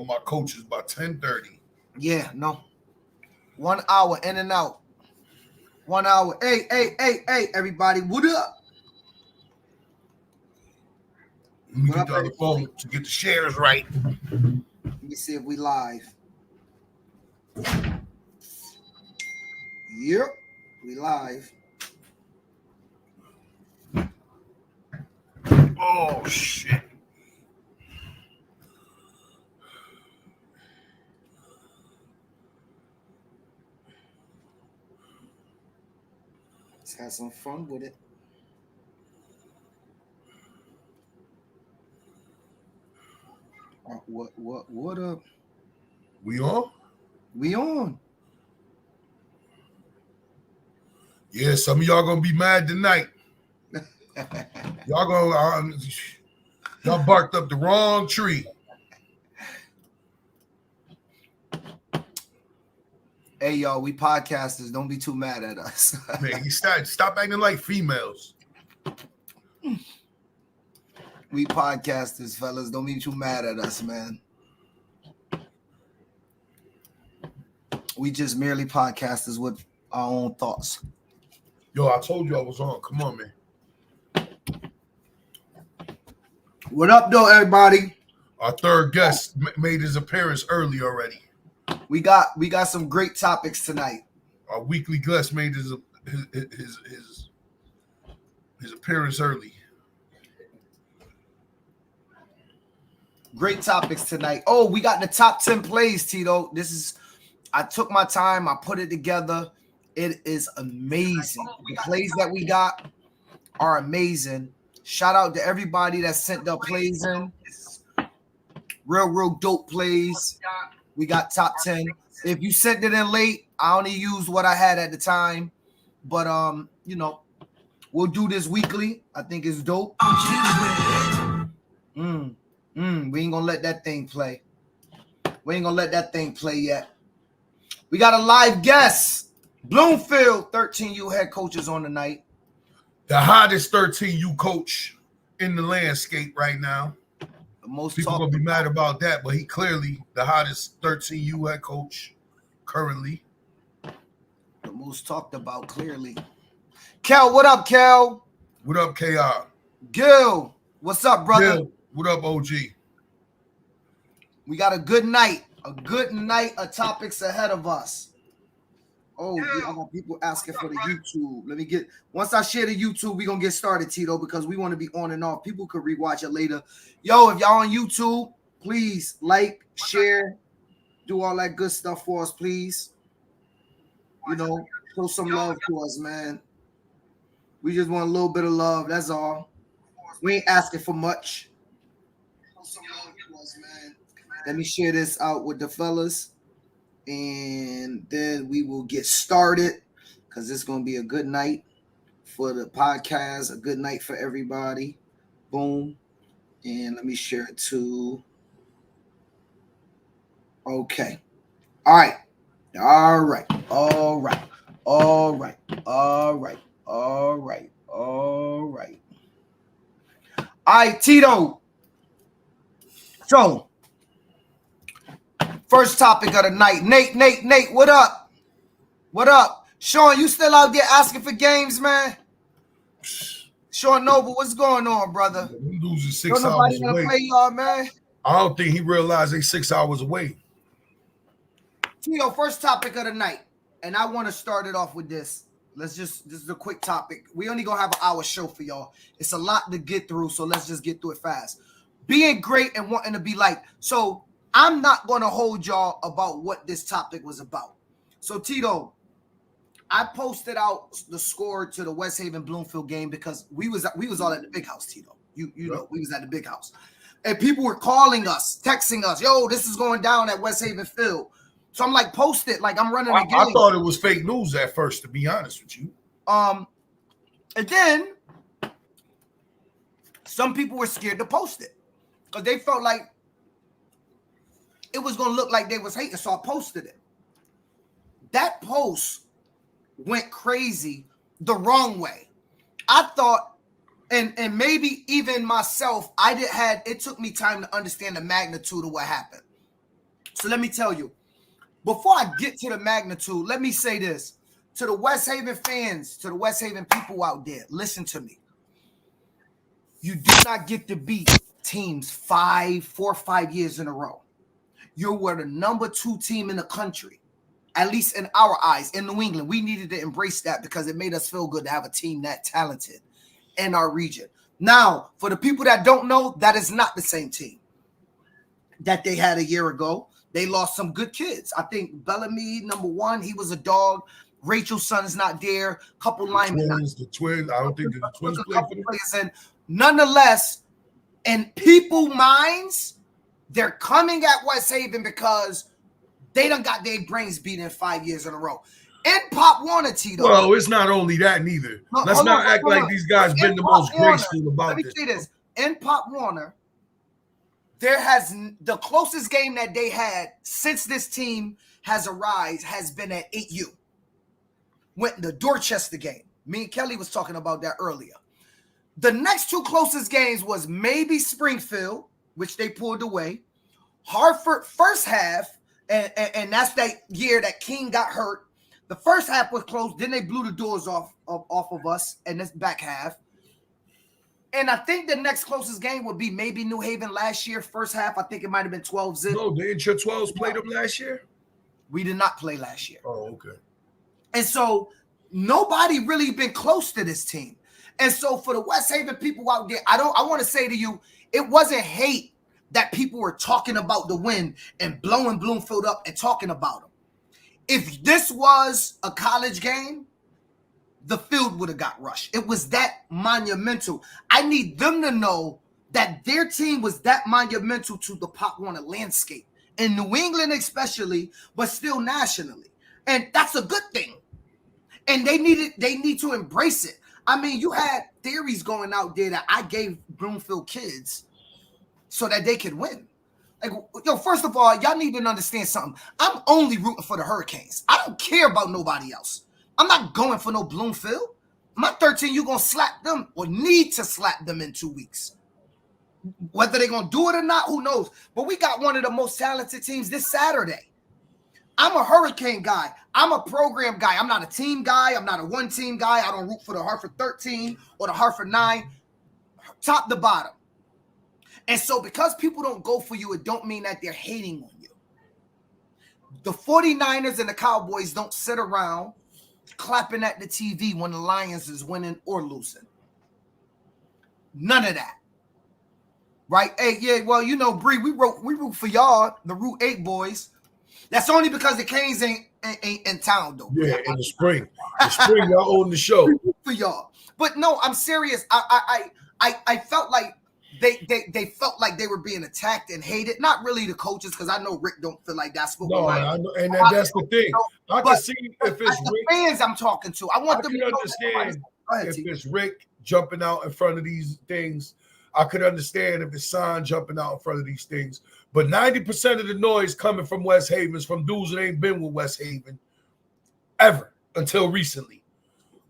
all my coaches by 10:30. Yeah, no. 1 hour in and out. 1 hour. Hey, everybody. What up? Let me What get up, the other phone to get the shares right. Let me see if we live. Yep, we live. Oh, shit. Let's have some fun with it. What up? We on? We on. Yeah, some of y'all gonna be mad tonight. Y'all barked up the wrong tree. Hey, y'all, we podcasters. Don't be too mad at us. Man, you stop acting like females. We podcasters, fellas. Don't be too mad at us, man. We just merely podcasters with our own thoughts. Yo, I told you I was on. Come on, man. What up, though, everybody? Our third guest made his appearance early already. We got some great topics tonight. Our weekly guest made his appearance early. Great topics tonight. Oh, we got the top 10 plays, Tito. I took my time. I put it together. It is amazing. The plays that we got are amazing. Shout out to everybody that sent their plays in. Real dope plays. We got top 10. If you sent it in late, I only used what I had at the time. But we'll do this weekly. I think it's dope. We ain't gonna let that thing play. We ain't gonna let that thing play yet. We got a live guest. Bloomfield 13U head coaches on tonight. The hottest 13U coach in the landscape right now. People gonna be mad about that, but he clearly the hottest 13U head coach currently. The most talked about, clearly. Kel, what up, Kel? What up, KR? Gil, what's up, brother? Gil, what up, OG? We got a good night of topics ahead of us. Oh, I got people asking for the YouTube. Once I share the YouTube, we're going to get started, Tito, because we want to be on and off. People could rewatch it later. Yo, if y'all on YouTube, please like, share, do all that good stuff for us, please. Show some love to us, man. We just want a little bit of love. That's all. We ain't asking for much. Show some love to us, man. Let me share this out with the fellas. And then we will get started because it's going to be a good night for the podcast, a good night for everybody. Boom. And let me share it too. Okay. All right. All right, Tito. So, first topic of the night. Nate, what up? What up? Sean, you still out there asking for games, man? Sean Noble, what's going on, brother? We losing 6 hours away. Play y'all, man. I don't think he realized they 6 hours away. Tito, first topic of the night. And I want to start it off with this. This is a quick topic. We only going to have an hour show for y'all. It's a lot to get through, so let's just get through it fast. Being great and wanting to be liked. So, I'm not going to hold y'all about what this topic was about. So, Tito, I posted out the score to the West Haven Bloomfield game because we was all at the big house, Tito. You know, we was at the big house. And people were calling us, texting us, yo, this is going down at West Haven Field. So I'm like, post it, like I'm running a game. I thought it was fake news at first, to be honest with you. And then some people were scared to post it because they felt like it was going to look like they was hating, so I posted it. That post went crazy the wrong way. I thought, and maybe even myself, it took me time to understand the magnitude of what happened. So let me tell you, before I get to the magnitude, let me say this. To the West Haven fans, to the West Haven people out there, listen to me. You do not get to beat teams 4 or 5 years in a row. You were the number 2 team in the country, at least in our eyes, in New England. We needed to embrace that because it made us feel good to have a team that talented in our region. Now, for the people that don't know, that is not the same team that they had a year ago. They lost some good kids. I think Bellamy, number 1, he was a dog. Rachel's son is not there. Couple linemen. The twins. I don't think the twins play for them. Players in. Nonetheless, in people's minds, they're coming at West Haven because they done got their brains beat in 5 years in a row. And Pop Warner, Tito. Well, it's not only that neither. Let's not act like these guys been the most graceful about this. Let me say this. In Pop Warner, there has the closest game that they had since this team has arisen has been at 8U. Went the Dorchester game. Me and Kelly was talking about that earlier. The next 2 closest games was maybe Springfield, which they pulled away. Hartford first half, and that's that year that King got hurt. The first half was close. Then they blew the doors off of us in this back half. And I think the next closest game would be maybe New Haven last year. First half, I think it might have been 12-0. No, didn't your 12s play them last year? We did not play last year. Oh, okay. And so nobody really been close to this team. And so for the West Haven people out there, I want to say to you, it wasn't hate that people were talking about the win and blowing Bloomfield up and talking about them. If this was a college game, the field would have got rushed. It was that monumental. I need them to know that their team was that monumental to the Pop Warner landscape, in New England especially, but still nationally. And that's a good thing. And they need to embrace it. I mean, you had theories going out there that I gave Bloomfield kids so that they could win. Like, yo, first of all, y'all need to understand something. I'm only rooting for the Hurricanes. I don't care about nobody else. I'm not going for no Bloomfield. My 13, you're going to slap them or need to slap them in 2 weeks. Whether they're going to do it or not, who knows? But we got one of the most talented teams this Saturday. I'm a Hurricane guy. I'm a program guy. I'm not a team guy. I'm not a one-team guy. I don't root for the Hartford 13 or the Hartford 9, top to bottom. And so because people don't go for you, it don't mean that they're hating on you. The 49ers and the Cowboys don't sit around clapping at the TV when the Lions is winning or losing. None of that. Right? Hey, yeah, well, you know, Bree, we root for y'all, the Route 8 boys. That's only because the Canes ain't in town, though. Yeah, in the spring. The spring, y'all own the show. For y'all. But no, I'm serious. I felt like they felt like they were being attacked and hated. Not really the coaches, because I know Rick don't feel like that's what no, I know, and that's the thing. I can see if it's Rick, fans I'm talking to. I want them to understand if it's Rick jumping out in front of these things. I could understand if it's Son jumping out in front of these things. But 90% of the noise coming from West Haven is from dudes that ain't been with West Haven ever until recently.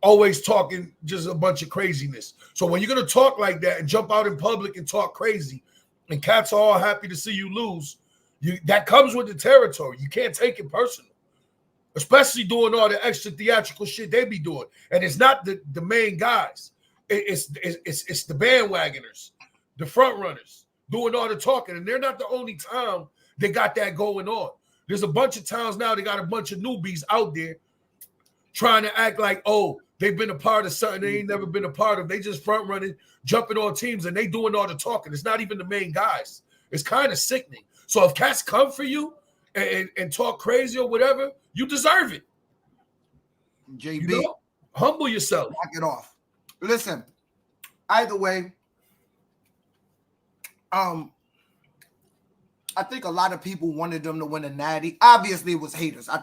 Always talking just a bunch of craziness. So when you're going to talk like that and jump out in public and talk crazy, and cats are all happy to see you lose, that comes with the territory. You can't take it personal, especially doing all the extra theatrical shit they be doing. And it's not the main guys. It's the bandwagoners, the front runners doing all the talking. And they're not the only town that got that going on. There's a bunch of towns now that got a bunch of newbies out there trying to act like, oh, they've been a part of something they ain't never been a part of. They just front running, jumping on teams, and they doing all the talking. It's not even the main guys. It's kind of sickening. So if cats come for you and talk crazy or whatever, you deserve it. JB, you know? Humble yourself. Knock it off. Listen, either way, I think a lot of people wanted them to win a natty. Obviously, it was haters. I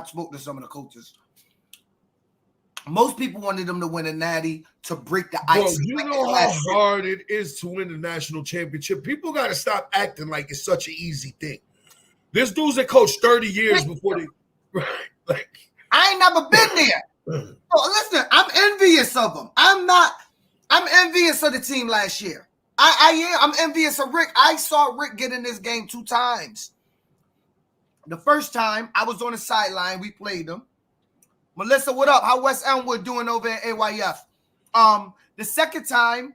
spoke to some of the coaches. Most people wanted them to win a natty to break the ice. Bro, you know how hard it is to win the national championship. People got to stop acting like it's such an easy thing. There's dudes that coached 30 years before they, right? Like, I ain't never been there. Oh, listen, I'm envious of them. I'm envious of the team last year. I am. I'm envious of Rick. I saw Rick get in this game 2 times. The first time I was on the sideline, we played them. Melissa, what up? How West Elmwood doing over at AYF? The second time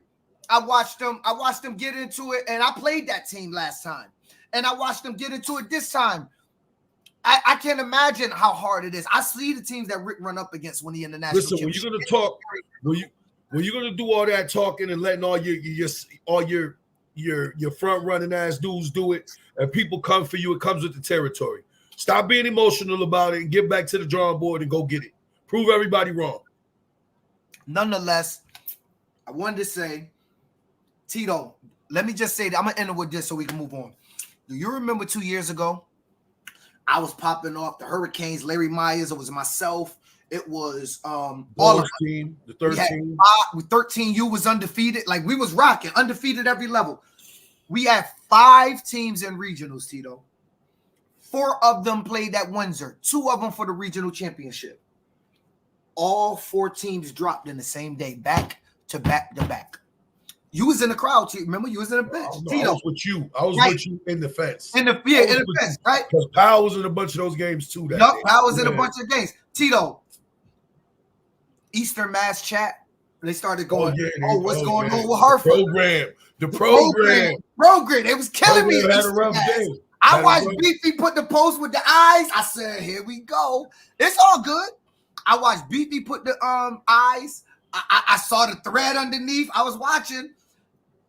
I watched them get into it, and I played that team last time, and I watched them get into it this time. I can't imagine how hard it is. I see the teams that Rick run up against when he in the national. Listen, when you're gonna talk, when you're gonna do all that talking and letting all your front running ass dudes do it, and people come for you, it comes with the territory. Stop being emotional about it and get back to the drawing board and go get it. Prove everybody wrong. Nonetheless, I wanted to say, Tito, let me just say that I'm gonna end it with this so we can move on. Do you remember 2 years ago? I was popping off the Hurricanes, Larry Myers, it was myself, it was all of team, the 13. 13U was undefeated. Like we was rocking, undefeated every level. We had 5 teams in regionals, Tito. 4 of them played at Windsor, 2 of them for the regional championship. All 4 teams dropped in the same day, back to back to back. You was in the crowd, Tito. Remember, you was in the bench. I was with you. I was with you in the fence. In the fence, right? Because Powell was in a bunch of those games too. Yup, Powell was in a bunch of games. Tito, Eastern Mass chat, they started going, what's going on with Hartford? The program. It was killing me. Had a rough day. I watched Beefy put the post with the eyes. I said, here we go. It's all good. I watched Beefy put the eyes. I saw the thread underneath. I was watching.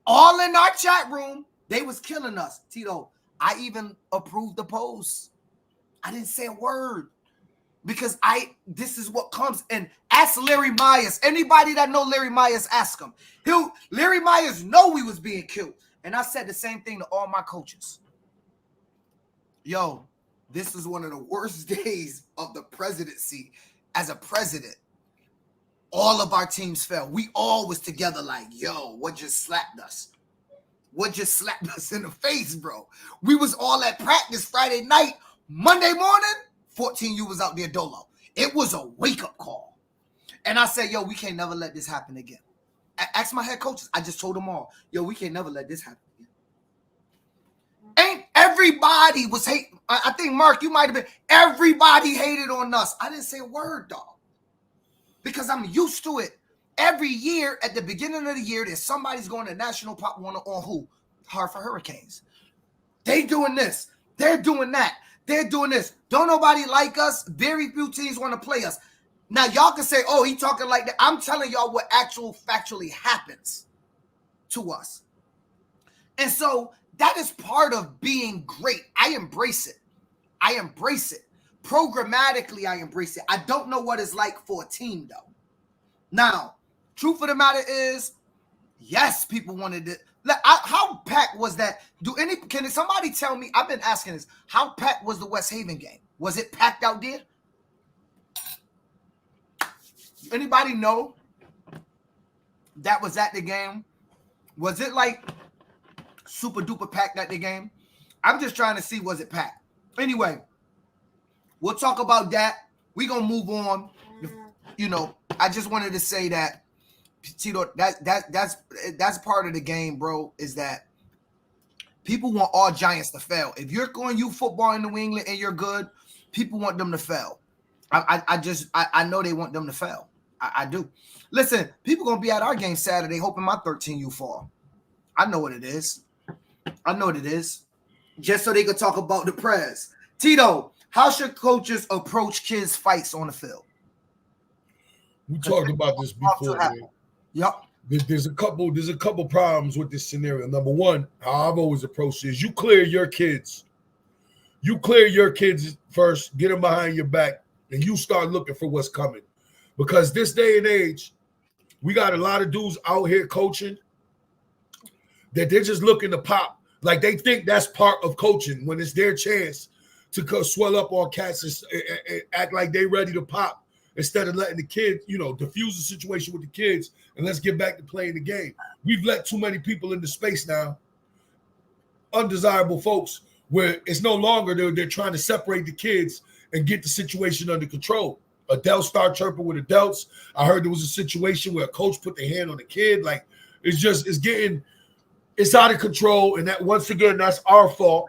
All in our chat room. They was killing us. Tito, I even approved the post. I didn't say a word. Because this is what comes. And ask Larry Myers. Anybody that know Larry Myers, ask him. Larry Myers know we was being killed. And I said the same thing to all my coaches. Yo, this is one of the worst days of the presidency. As a president, all of our teams fell. We all was together like, yo, what just slapped us? What just slapped us in the face, bro? We was all at practice Friday night. Monday morning, 14U was out there dolo. It was a wake-up call. And I said, yo, we can't never let this happen again. Ask my head coaches. I just told them all, yo, we can't never let this happen again. Ain't everybody was hating. I think, Mark, you might have been. Everybody hated on us. I didn't say a word, dog. Because I'm used to it. Every year, at the beginning of the year, there's somebody's going to National Pop One on who? Hartford Hurricanes. They doing this. They're doing that. They're doing this. Don't nobody like us. Very few teams want to play us. Now, y'all can say, oh, he talking like that. I'm telling y'all what factually happens to us. And so that is part of being great. I embrace it. Programmatically, I embrace it. I don't know what it's like for a team, though. Now, truth of the matter is, yes, people wanted it. How packed was that? Can somebody tell me? I've been asking this. How packed was the West Haven game? Was it packed out there? Anybody know that was at the game? Was it like super duper packed at the game? I'm just trying to see, was it packed? Anyway, we'll talk about that. We're going to move on. You know, I just wanted to say that, Tito, that's part of the game, bro, is that people want all Giants to fail. If you're going youth football in New England and you're good, people want them to fail. I know they want them to fail. I do. Listen, people going to be at our game Saturday hoping my 13U fall. I know what it is. Just so they could talk about the press. Tito, how should coaches approach kids' fights on the field? We talked about this before, man. Yep. There's a couple problems with this scenario. Number one, how I've always approached it is you clear your kids. You clear your kids first, get them behind your back, and you start looking for what's coming. Because this day and age, we got a lot of dudes out here coaching that they're just looking to pop. Like they think that's part of coaching when it's their chance to swell up on cats and act like they ready to pop instead of letting the kids, diffuse the situation with the kids and let's get back to playing the game. We've let too many people into space now, undesirable folks, where it's no longer they're trying to separate the kids and get the situation under control. Adults start chirping with adults. I heard there was a situation where a coach put their hand on the kid. Like it's out of control. And that once again, that's our fault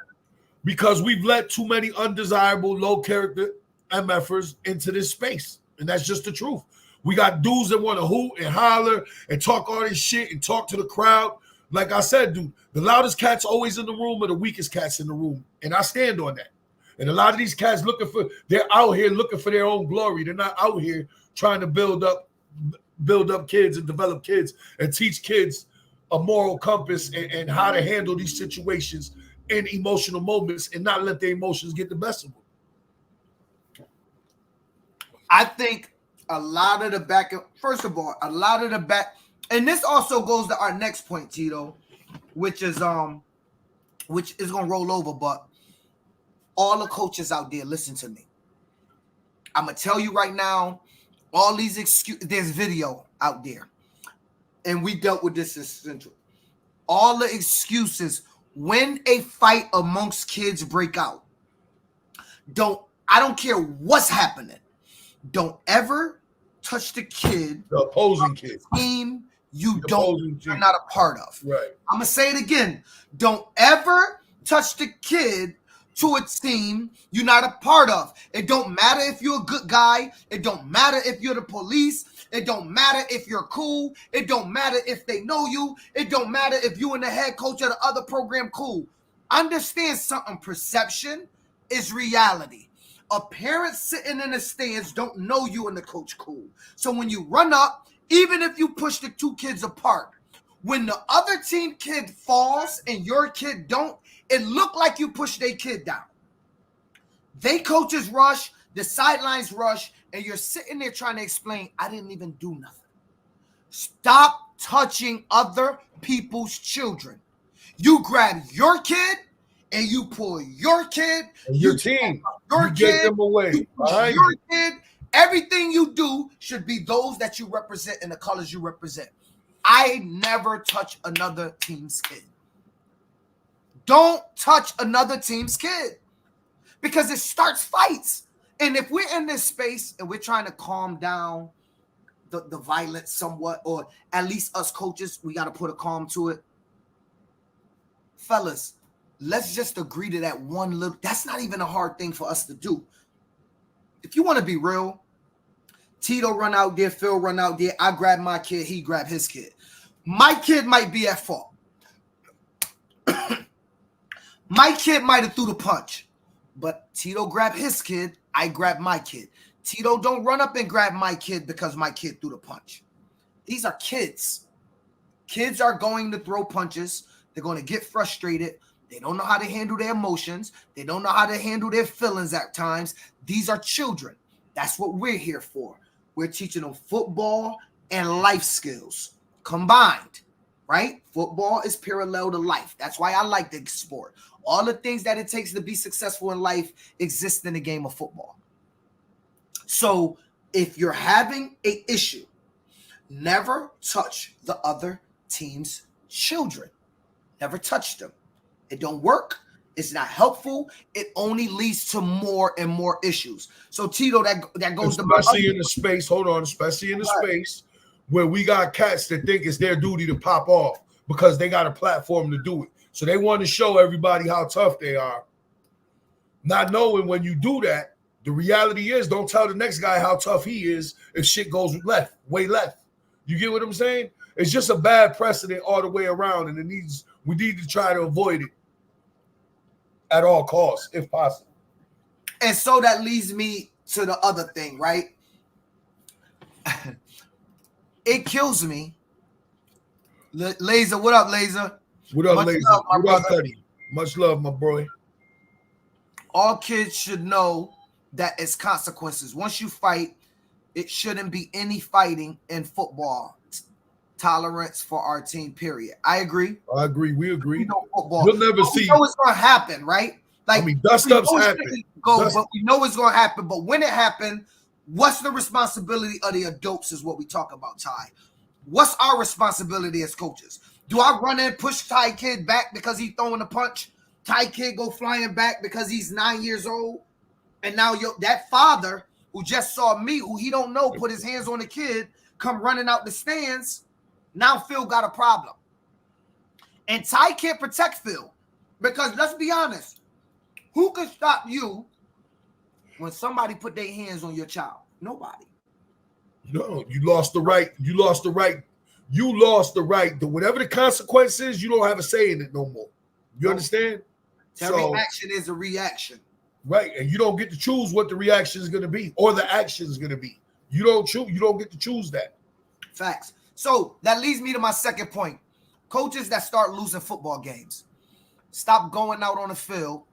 because we've let too many undesirable, low character MFers into this space. And that's just the truth. We got dudes that want to hoot and holler and talk all this shit and talk to the crowd. Like I said, dude, the loudest cat's always in the room or the weakest cat's in the room. And I stand on that. And a lot of these cats they're out here looking for their own glory. They're not out here trying to build up kids and develop kids and teach kids a moral compass and how to handle these situations in emotional moments and not let their emotions get the best of them. I think a lot of the back, and this also goes to our next point, Tito, which is gonna roll over, but all the coaches out there, listen to me. I'm gonna tell you right now, all these excuses, there's video out there, and we dealt with this in Central. All the excuses when a fight amongst kids break out. I don't care what's happening. Don't ever touch the kid, the opposing kid, team you're not a part of. Right. I'm gonna say it again. Don't ever touch the kid to a team you're not a part of. It don't matter if you're a good guy. It don't matter if you're the police. It don't matter if you're cool. It don't matter if they know you. It don't matter if you and the head coach of the other program cool. Understand something. Perception is reality. A parent sitting in the stands don't know you and the coach cool. So when you run up, even if you push the two kids apart, when the other team kid falls and your kid don't, it look like you pushed their kid down. They coaches rush, the sidelines rush, and you're sitting there trying to explain, I didn't even do nothing. Stop touching other people's children. You grab your kid and you pull your kid. And your team. Your you kid. Get them away. Your kid. Everything you do should be those that you represent and the colors you represent. I never touch another team's kid. Don't touch another team's kid because it starts fights. And if we're in this space and we're trying to calm down the violence somewhat, or at least us coaches, we got to put a calm to it. Fellas, let's just agree to that one little, that's not even a hard thing for us to do. If you want to be real, Tito run out there, Phil run out there, I grab my kid, he grab his kid. My kid might be at fault. My kid might have threw the punch, but Tito grabbed his kid, I grabbed my kid. Tito don't run up and grab my kid because my kid threw the punch. These are kids. Kids are going to throw punches. They're going to get frustrated. They don't know how to handle their emotions. They don't know how to handle their feelings at times. These are children. That's what we're here for. We're teaching them football and life skills combined, right? Football is parallel to life. That's why I like the sport. All the things that it takes to be successful in life exist in the game of football. So if you're having an issue, never touch the other team's children. Never touch them. It don't work. It's not helpful. It only leads to more and more issues. So Tito, that goes especially in the space. Hold on, especially in the space where we got cats that think it's their duty to pop off because they got a platform to do it. So they want to show everybody how tough they are. Not knowing when you do that, the reality is don't tell the next guy how tough he is if shit goes way left. You get what I'm saying? It's just a bad precedent all the way around, and we need to try to avoid it at all costs, if possible. And so that leads me to the other thing, right? It kills me. Laser, what up, Laser? What up, Laser? What up, Cuddy? Much love, my boy. All kids should know that it's consequences. Once you fight, it shouldn't be any fighting in football. Tolerance for our team, period. I agree. I agree. We agree. We know football. We'll never see. We know it's going to happen, right? Like, I mean, dust-ups happen. But we know it's going to happen. But when it happens, what's the responsibility of the adults is what we talk about, Ty. What's our responsibility as coaches? Do I run in, push Ty Kid back because he's throwing a punch? Ty Kid go flying back because he's 9 years old? And now that father who just saw me, who he don't know, put his hands on the kid, come running out the stands. Now Phil got a problem. And Ty can't protect Phil because let's be honest, Who could stop you when somebody put their hands on your child? Nobody. No, you lost the right. You lost the right. You lost the right. Whatever the consequence is, you don't have a say in it no more. You understand? Every action is a reaction. Right, and you don't get to choose what the reaction is going to be or the action is going to be. You don't choose. You don't get to choose that. Facts. So that leads me to my second point. Coaches that start losing football games, stop going out on the field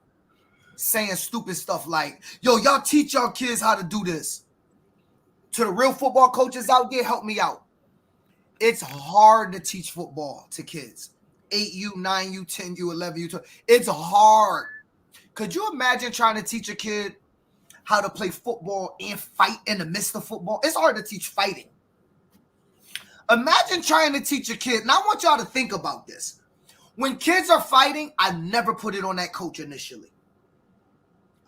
saying stupid stuff like, yo, y'all teach y'all kids how to do this. To the real football coaches out there, help me out. It's hard to teach football to kids. 8U, 9U, 10U, 11U. 12. It's hard. Could you imagine trying to teach a kid how to play football and fight in the midst of football? It's hard to teach fighting. Imagine trying to teach a kid. And I want y'all to think about this. When kids are fighting, I never put it on that coach initially.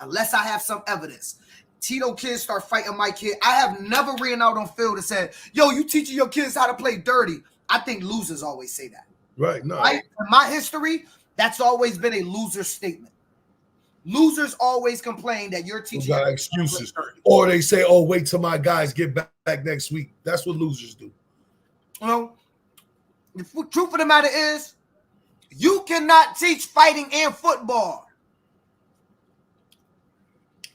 Unless I have some evidence. Tito kids start fighting my kid. I have never ran out on field and said, yo, you teaching your kids how to play dirty. I think losers always say that. Right. No. Right? In my history, that's always been a loser statement. Losers always complain that you're teaching. Got excuses. Or they say, oh, wait till my guys get back next week. That's what losers do. Well, the truth of the matter is, you cannot teach fighting and football.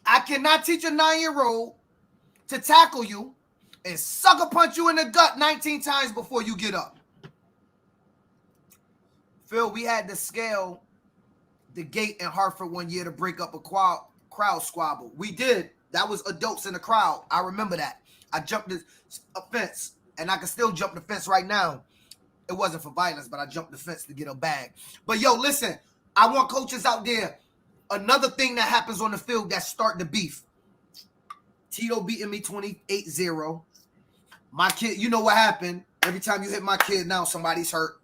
I cannot teach a 9-year-old to tackle you and sucker punch you in the gut 19 times before you get up. Phil, we had to scale the gate in Hartford one year to break up a crowd squabble. We did. That was adults in the crowd. I remember that. I jumped a fence, and I can still jump the fence right now. It wasn't for violence, but I jumped the fence to get a bag. But, yo, listen, I want coaches out there. Another thing that happens on the field that's starting the beef. Tito beating me 28-0. My kid, you know what happened. Every time you hit my kid now, somebody's hurt.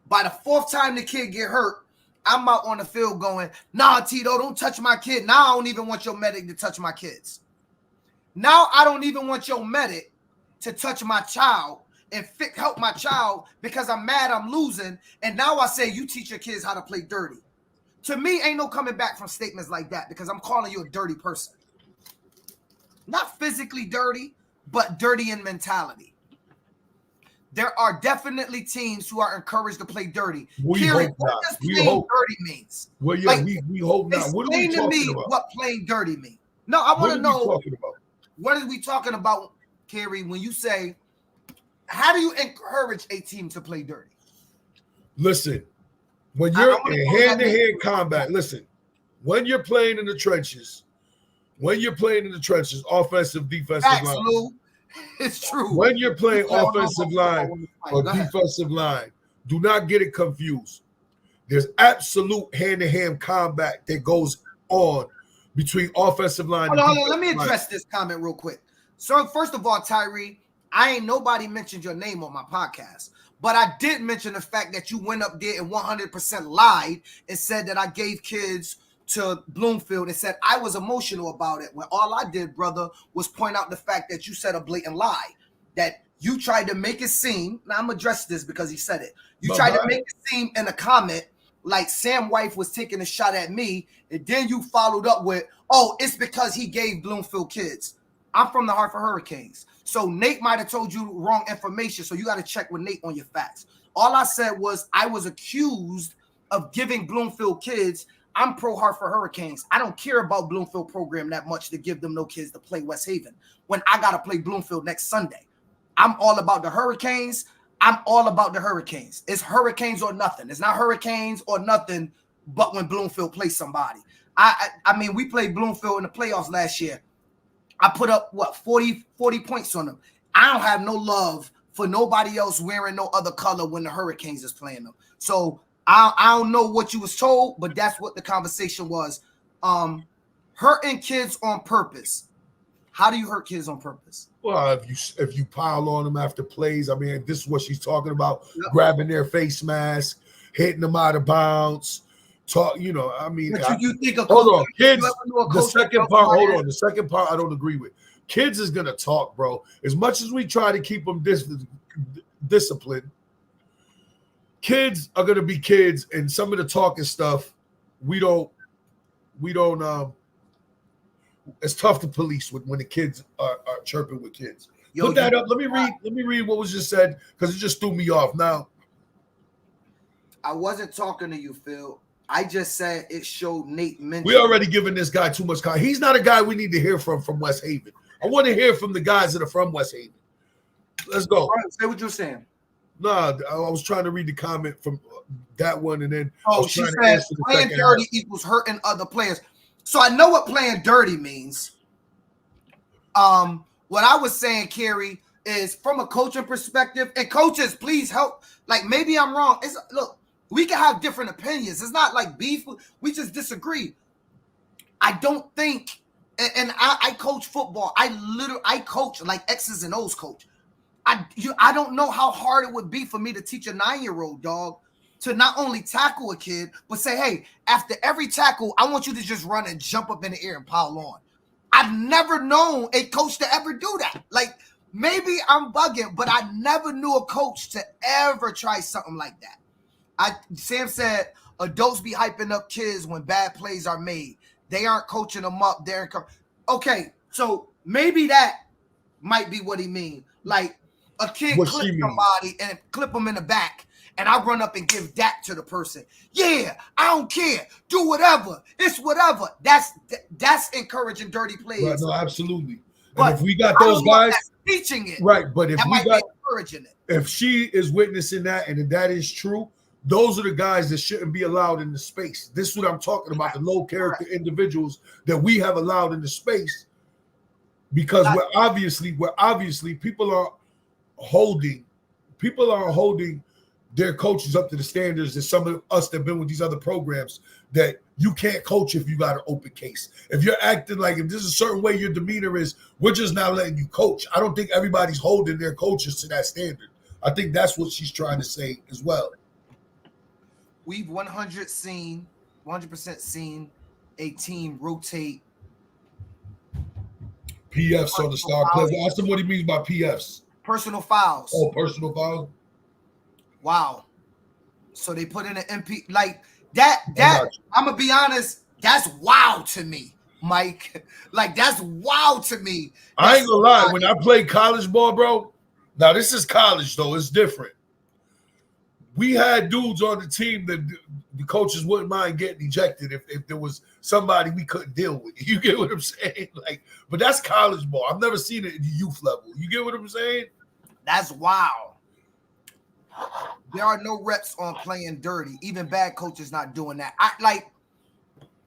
By the fourth time the kid get hurt, I'm out on the field going, nah, Tito, don't touch my kid. Now I don't even want your medic to touch my kids. Now I don't even want your medic to touch my child and help my child because I'm mad I'm losing. And now I say, you teach your kids how to play dirty. To me, ain't no coming back from statements like that because I'm calling you a dirty person. Not physically dirty, but dirty in mentality. There are definitely teams who are encouraged to play dirty. Kieran, what does playing dirty means? Well, yeah, we hope not. What are we talking about? What playing dirty means. No, I want to know what are we talking about, Kerry, when you say, how do you encourage a team to play dirty? Listen, when you're in hand-to-hand combat, listen, when you're playing in the trenches, offensive, defensive line. Lou. It's true. When you're playing offensive line or defensive line, do not get it confused. There's absolute hand-to-hand combat that goes on between offensive line and defensive line. Let me address this comment real quick. So, first of all, Tyree, I ain't nobody mentioned your name on my podcast, but I did mention the fact that you went up there and 100% lied and said that I gave kids to Bloomfield and said I was emotional about it when all I did, brother, was point out the fact that you said a blatant lie, that you tried to make it seem, now I'm address this because he said it, you tried to make it seem in a comment like Sam Wife was taking a shot at me, and then you followed up with, oh, it's because he gave Bloomfield kids. I'm from the Hartford Hurricanes. So Nate might have told you wrong information, so you got to check with Nate on your facts. All I said was I was accused of giving Bloomfield kids. I'm pro Hartford Hurricanes. I don't care about Bloomfield program that much to give them no kids to play West Haven when I got to play Bloomfield next Sunday. I'm all about the Hurricanes. I'm all about the Hurricanes. It's Hurricanes or nothing. It's not Hurricanes or nothing but when Bloomfield plays somebody. I mean, we played Bloomfield in the playoffs last year. I put up, 40 points on them. I don't have no love for nobody else wearing no other color when the Hurricanes is playing them. So I don't know what you was told, but that's what the conversation was. Hurting kids on purpose. How do you hurt kids on purpose? Well, if you pile on them after plays, I mean, this is what she's talking about: grabbing their face mask, hitting them out of bounds. I mean, you think hold on, kids. The second part I don't agree with. Kids is gonna talk, bro. As much as we try to keep them disciplined, kids are gonna be kids, and some of the talking stuff we don't it's tough to police when the kids are chirping with kids. Yo, put that up. Let me read what was just said because it just threw me off. Now, I wasn't talking to you, Phil. I just said it showed Nate mentioned. We already giving this guy too much time. He's not a guy we need to hear from West Haven. I want to hear from the guys that are from West Haven. Let's go. Right, say what you're saying. Nah, I was trying to read the comment from that one, and then she said playing dirty equals hurting other players. So I know what playing dirty means. What I was saying, Kerry, is from a coaching perspective, and coaches, please help. Like, maybe I'm wrong. Look, we can have different opinions. It's not like beef. We just disagree. I don't think, and I coach football. I coach like X's and O's coach. I don't know how hard it would be for me to teach a 9-year-old dog to not only tackle a kid, but say, hey, after every tackle, I want you to just run and jump up in the air and pile on. I've never known a coach to ever do that. Like, maybe I'm bugging, but I never knew a coach to ever try something like that. Sam said, adults be hyping up kids when bad plays are made. They aren't coaching them up. Okay, so maybe that might be what he means. Like, a kid clip somebody and clip them in the back, and I run up and give that to the person. Yeah, I don't care. Do whatever. It's whatever. That's encouraging dirty plays. Right, no, absolutely. But if we got those guys teaching it, right? But if we got encouraging it, if she is witnessing that, and if that is true, those are the guys that shouldn't be allowed in the space. This is what I'm talking about: the low character individuals that we have allowed in the space, because we're obviously people are holding their coaches up to the standards that some of us that have been with these other programs, that you can't coach if you got an open case. If you're acting like, if there's a certain way your demeanor is, we're just not letting you coach. I don't think everybody's holding their coaches to that standard. I think that's what she's trying to say as well. We've 100% seen a team rotate PFs on the star players. Ask him what he means by PFs. Personal fouls. Oh, personal fouls. Wow. So they put in an MP like that. I'm gonna be honest. That's wow to me, Mike. Like, that's wow to me. I ain't gonna lie. When I played college ball, bro. Now this is college though. It's different. We had dudes on the team that the coaches wouldn't mind getting ejected if there was somebody we couldn't deal with. You get what I'm saying? Like, but that's college ball. I've never seen it at the youth level. You get what I'm saying? That's wow. There are no reps on playing dirty. Even bad coaches not doing that.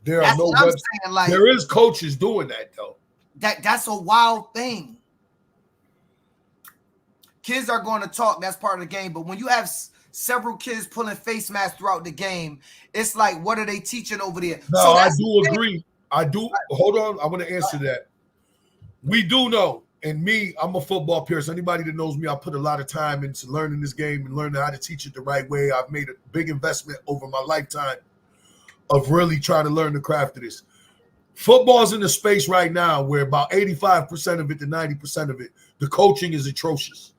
There are no reps. Like, there is coaches doing that though. That's a wild thing. Kids are going to talk. That's part of the game. But when you have several kids pulling face masks throughout the game, it's like, what are they teaching over there? No, so I do agree. I do. Hold on. I want to answer that. We do know. And me, I'm a football player. So anybody that knows me, I put a lot of time into learning this game and learning how to teach it the right way. I've made a big investment over my lifetime of really trying to learn the craft of this. Football's in a space right now where about 85% of it to 90% of it, the coaching is atrocious.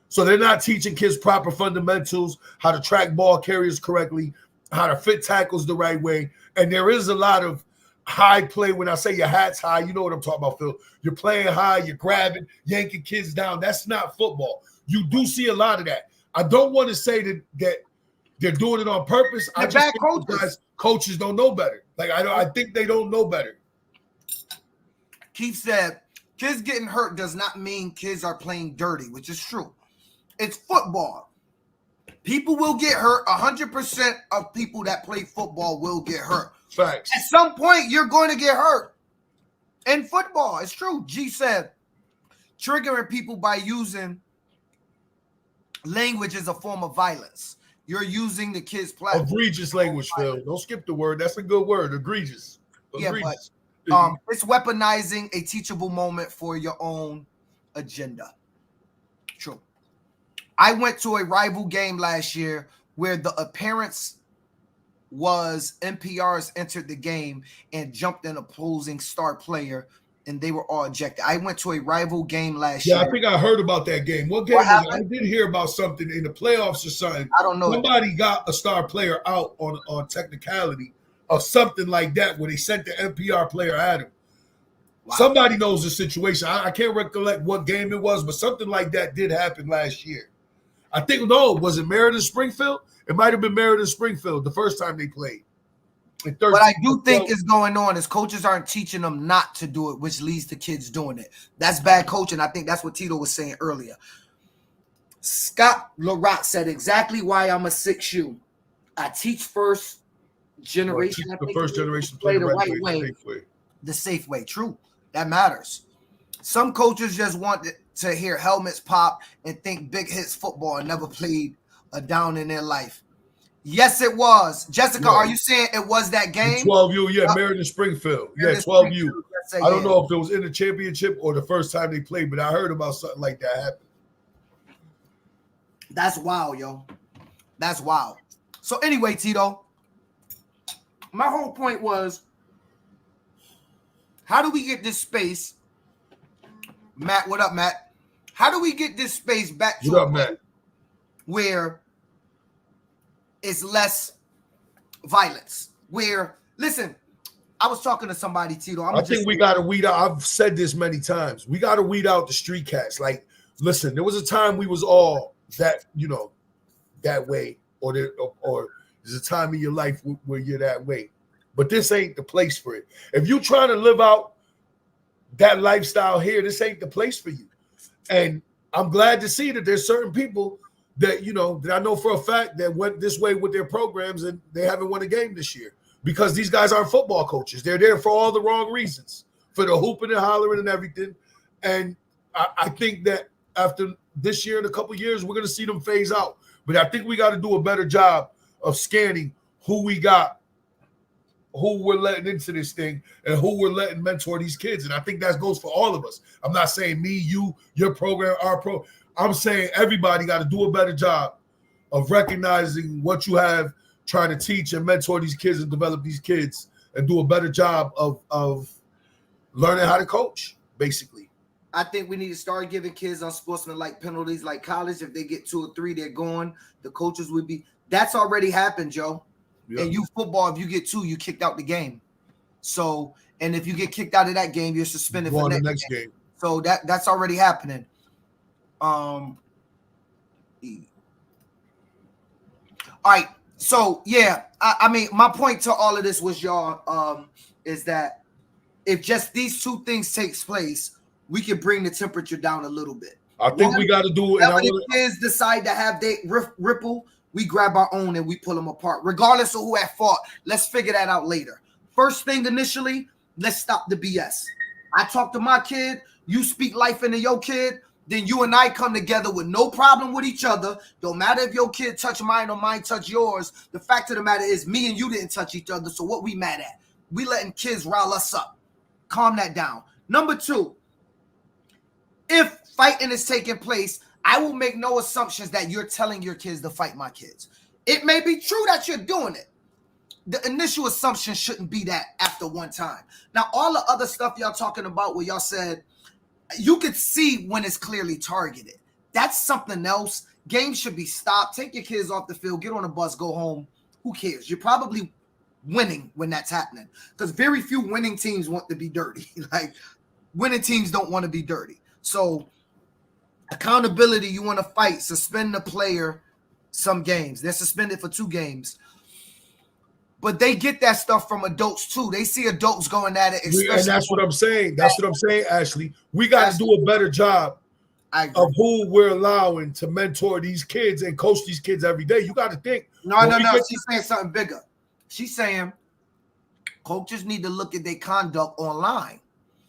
So they're not teaching kids proper fundamentals, how to track ball carriers correctly, how to fit tackles the right way. And there is a lot of high play. When I say your hat's high, you know what I'm talking about, Phil. You're playing high, you're grabbing, yanking kids down. That's not football. You do see a lot of that. I don't want to say that they're doing it on purpose. I just think coaches don't know better. Like, I think they don't know better. Keith said, kids getting hurt does not mean kids are playing dirty, which is true. It's football. People will get hurt. 100% of people that play football will get hurt. Facts. At some point, you're going to get hurt. In football, it's true. G said, triggering people by using language is a form of violence. You're using the kids' platform. Egregious language, Phil. Don't skip the word. That's a good word. Egregious. Yeah, but it's weaponizing a teachable moment for your own agenda. True. I went to a rival game last year where the appearance was NPRs entered the game and jumped an opposing star player, and they were all ejected. I went to a rival game last year. Yeah, I think I heard about that game. What game? I did hear about something in the playoffs or something. I don't know. Somebody got a star player out on technicality. of something like that where they sent the NPR player at him. Wow. Somebody knows the situation. I can't recollect what game it was, but something like that did happen last year. I think, was it Meriden Springfield? It might have been Meriden Springfield the first time they played. What I do think is going on is coaches aren't teaching them not to do it, which leads to kids doing it. That's bad coaching. I think that's what Tito was saying earlier. Scott Larotte said exactly why I'm a 6U. I teach first generation. The first generation play the right way, the safe way. True. That matters. Some coaches just want to hear helmets pop and think big hits football and never played a down in their life. Yes, it was. Jessica, are you saying it was that game? 12U, yeah, Meriden Springfield. Yeah, 12U. I don't know if it was in the championship or the first time they played, but I heard about something like that happen. That's wild, yo. That's wild. So anyway, Tito, my whole point was, how do we get this space? Matt, what up, Matt? How do we get this space back to Matt? Where it's less violence? Where, listen, I was talking to somebody, Tito. I think we got to weed out. I've said this many times. We got to weed out the street cats. Like, listen, there was a time we was all that, that way, or there's a time in your life where you're that way. But this ain't the place for it. If you're trying to live out that lifestyle here, this ain't the place for you. And I'm glad to see that there's certain people that, that I know for a fact that went this way with their programs and they haven't won a game this year because these guys aren't football coaches. They're there for all the wrong reasons, for the hooping and hollering and everything. And I think that after this year and a couple of years, we're going to see them phase out. But I think we got to do a better job of scanning who we got, who we're letting into this thing, and who we're letting mentor these kids. And I think that goes for all of us. I'm not saying me, you, your program, our pro. I'm saying everybody got to do a better job of recognizing what you have, trying to teach and mentor these kids and develop these kids, and do a better job of learning how to coach, basically. I think we need to start giving kids unsportsmanlike penalties like college. If they get 2 or 3, they're gone. The coaches would be – that's already happened, Joe. Yeah. And you football, if you get 2, you kicked out the game. So, and if you get kicked out of that game, you're suspended for the next game. So that's already happening. All right. So yeah, I mean, my point to all of this was, y'all, is that if just these 2 things takes place, we can bring the temperature down a little bit. I think we got to do it. If kids decide to have they ripple, we grab our own and we pull them apart, regardless of who at fault. Let's figure that out later. First thing initially, let's stop the BS. I talk to my kid, you speak life into your kid, then you and I come together with no problem with each other. Don't matter if your kid touch mine or mine touch yours. The fact of the matter is me and you didn't touch each other, so what we mad at? We letting kids rile us up. Calm that down. Number 2, if fighting is taking place, I will make no assumptions that you're telling your kids to fight my kids. It may be true that you're doing it. The initial assumption shouldn't be that after one time. Now, all the other stuff y'all talking about where y'all said, you could see when it's clearly targeted. That's something else. Games should be stopped. Take your kids off the field. Get on a bus. Go home. Who cares? You're probably winning when that's happening because very few winning teams want to be dirty. Like, winning teams don't want to be dirty. So accountability, you want to fight, suspend the player some games. They're suspended for 2 games. But they get that stuff from adults too. They see adults going at it. And that's what I'm saying. That's what I'm saying, Ashley. We got to do a better job of who we're allowing to mentor these kids and coach these kids every day. You got to think. No. She's saying something bigger. She's saying coaches need to look at their conduct online.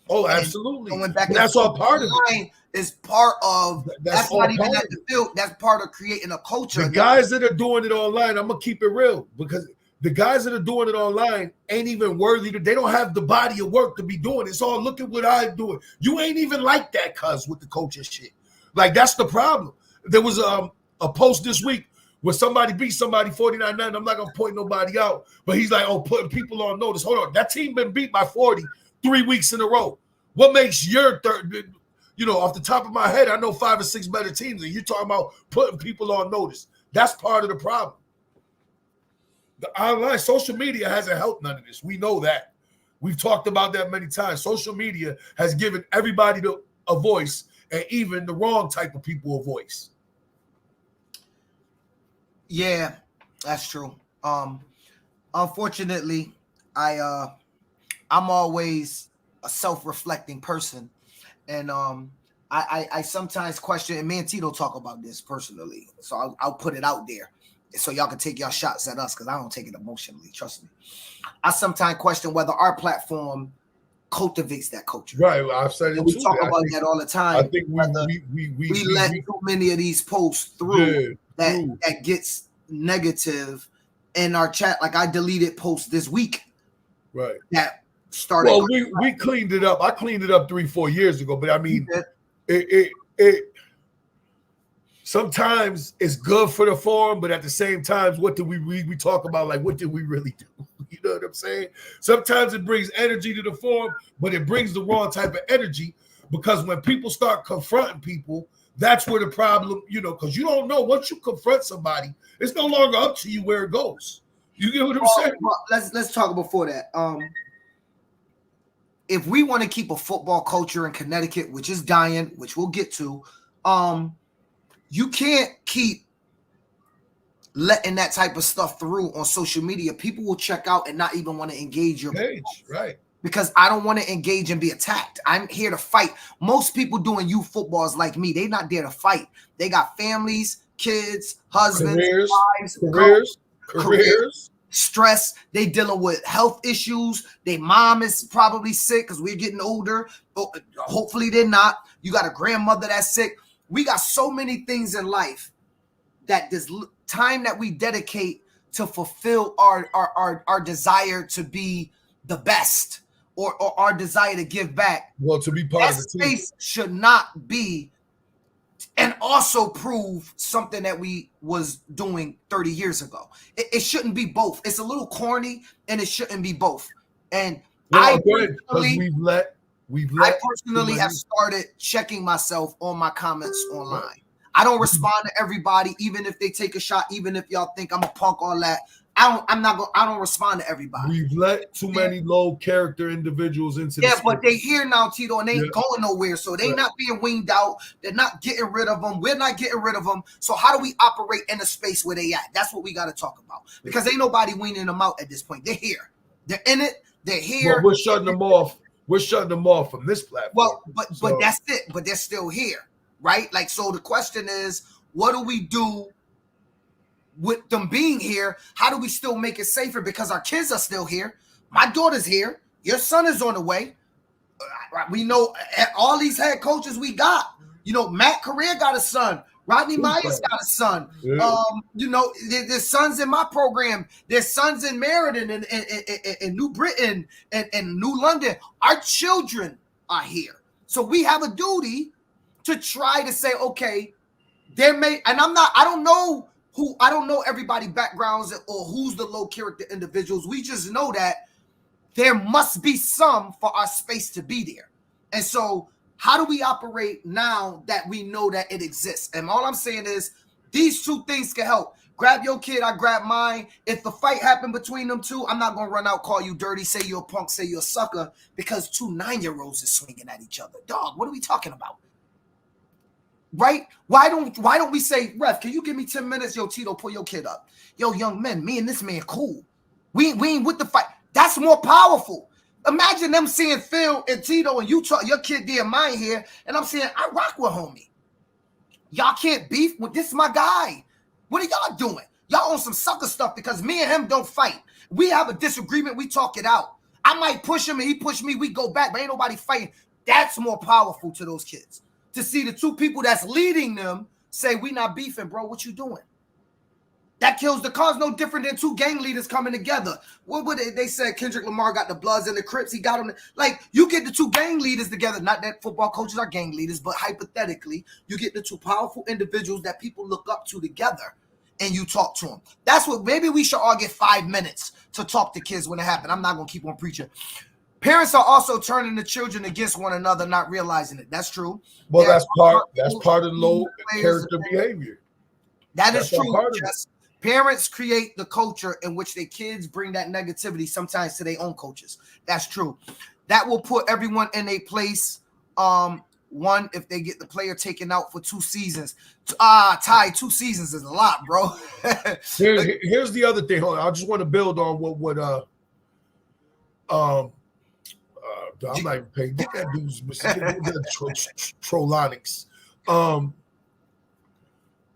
Oh, absolutely. That's all part of it. Is part of that's not even at the field. That's part of creating a culture. The guys that are doing it online, I'm gonna keep it real because the guys that are doing it online ain't even worthy. They don't have the body of work to be doing it. It's all look at what I'm doing. You ain't even like that, cuz with the coaching shit. Like that's the problem. There was a post this week where somebody beat somebody 49-9. I'm not gonna point nobody out, but he's like, oh, putting people on notice. Hold on, that team been beat by 40 3 weeks in a row. What makes your third? Off the top of my head, I know 5 or 6 better teams, and you're talking about putting people on notice. That's part of the problem. The online social media hasn't helped none of this. We know that. We've talked about that many times. Social media has given everybody a voice, and even the wrong type of people a voice. Yeah, that's true. Unfortunately, I'm always a self-reflecting person, and I sometimes question. And me and Tito talk about this personally, so I'll put it out there, so y'all can take y'all shots at us because I don't take it emotionally. Trust me. I sometimes question whether our platform cultivates that culture. Right, I've said it we too. talk about that all the time. I think we let too many of these posts through that gets negative in our chat. Like I deleted posts this week. Right. That started. Well, we cleaned it up. I cleaned it up 3-4 years ago, but I mean, it sometimes it's good for the forum, but at the same time, what do we read? We talk about like, what did we really do? You know what I'm saying? Sometimes it brings energy to the forum, but it brings the wrong type of energy, because when people start confronting people, that's where the problem, because you don't know. Once you confront somebody, it's no longer up to you where it goes. You get what I'm saying? Well, let's talk before that. If we want to keep a football culture in Connecticut, which is dying, which we'll get to, you can't keep letting that type of stuff through on social media. People will check out and not even want to engage your page, right? Because I don't want to engage and be attacked. I'm here to fight. Most people doing youth football is like me. They're not there to fight. They got families, kids, husbands, wives, careers, stress. They dealing with health issues. Their mom is probably sick because we're getting older. Hopefully they're not. You got a grandmother that's sick. We got so many things in life that this time that we dedicate to fulfill our desire to be the best or our desire to give back. Well, to be part of the team. Space should not be and also prove something that we was doing 30 years ago. It shouldn't be both. It's a little corny and it shouldn't be both. And I personally have started checking myself on my comments online. Right. I don't respond to everybody, even if they take a shot, even if y'all think I'm a punk, all that. I don't respond to everybody. We've let too many low character individuals into the but they here now, Tito, and they ain't going nowhere. So they not being weaned out. They're not getting rid of them. We're not getting rid of them. So how do we operate in the space where they at? That's what we got to talk about. Because ain't nobody weaning them out at this point. They're here. They're in it. They're here. Well, we're shutting them off. We're shutting them off from this platform. Well, but that's it. But they're still here, right? Like, so the question is, what do we do with them being here? How do we still make it safer? Because our kids are still here. My daughter's here. Your son is on the way. We know all these head coaches we got. Matt Correa got a son. Rodney Myers got a son. Yeah. There's sons in my program. There's sons in Meriden and New Britain and New London. Our children are here. So we have a duty to try to say, okay, I don't know everybody's backgrounds or who's the low character individuals. We just know that there must be some for our space to be there. And so how do we operate now that we know that it exists? And all I'm saying is these two things can help. Grab your kid, I grab mine. If the fight happened between them two, I'm not going to run out, call you dirty, say you're a punk, say you're a sucker, because 2 9-year-olds is swinging at each other. Dog, what are we talking about? Right? Why don't we say, ref, can you give me 10 minutes? Yo, Tito, pull your kid up. Yo, young men, me and this man cool. We ain't with the fight. That's more powerful. Imagine them seeing Phil and Tito and you talk, your kid there, mine here, and I'm saying, I rock with homie. Y'all can't beef with this, my guy. What are y'all doing? Y'all on some sucker stuff because me and him don't fight. We have a disagreement, we talk it out. I might push him and he push me, we go back, but ain't nobody fighting. That's more powerful to those kids. To see the two people that's leading them say, we not beefing, bro, what you doing? That kills the cause. No different than 2 gang leaders coming together. What would they said? Kendrick Lamar got the Bloods and the Crips. He got them. Like, you get the 2 gang leaders together. Not that football coaches are gang leaders, but hypothetically, you get the 2 powerful individuals that people look up to together, and you talk to them. That's what. Maybe we should all get 5 minutes to talk to kids when it happens. I'm not gonna keep on preaching. Parents are also turning the children against one another, not realizing it. That's true. Well, that's part of low character behavior. That is true. Parents create the culture in which their kids bring that negativity sometimes to their own coaches. That's true. That will put everyone in a place. One, if they get the player taken out for 2 seasons. Ty, 2 seasons is a lot, bro. Here's the other thing. Hold on. I just want to build on what I'm not even paying. Get that dude's Trollonics.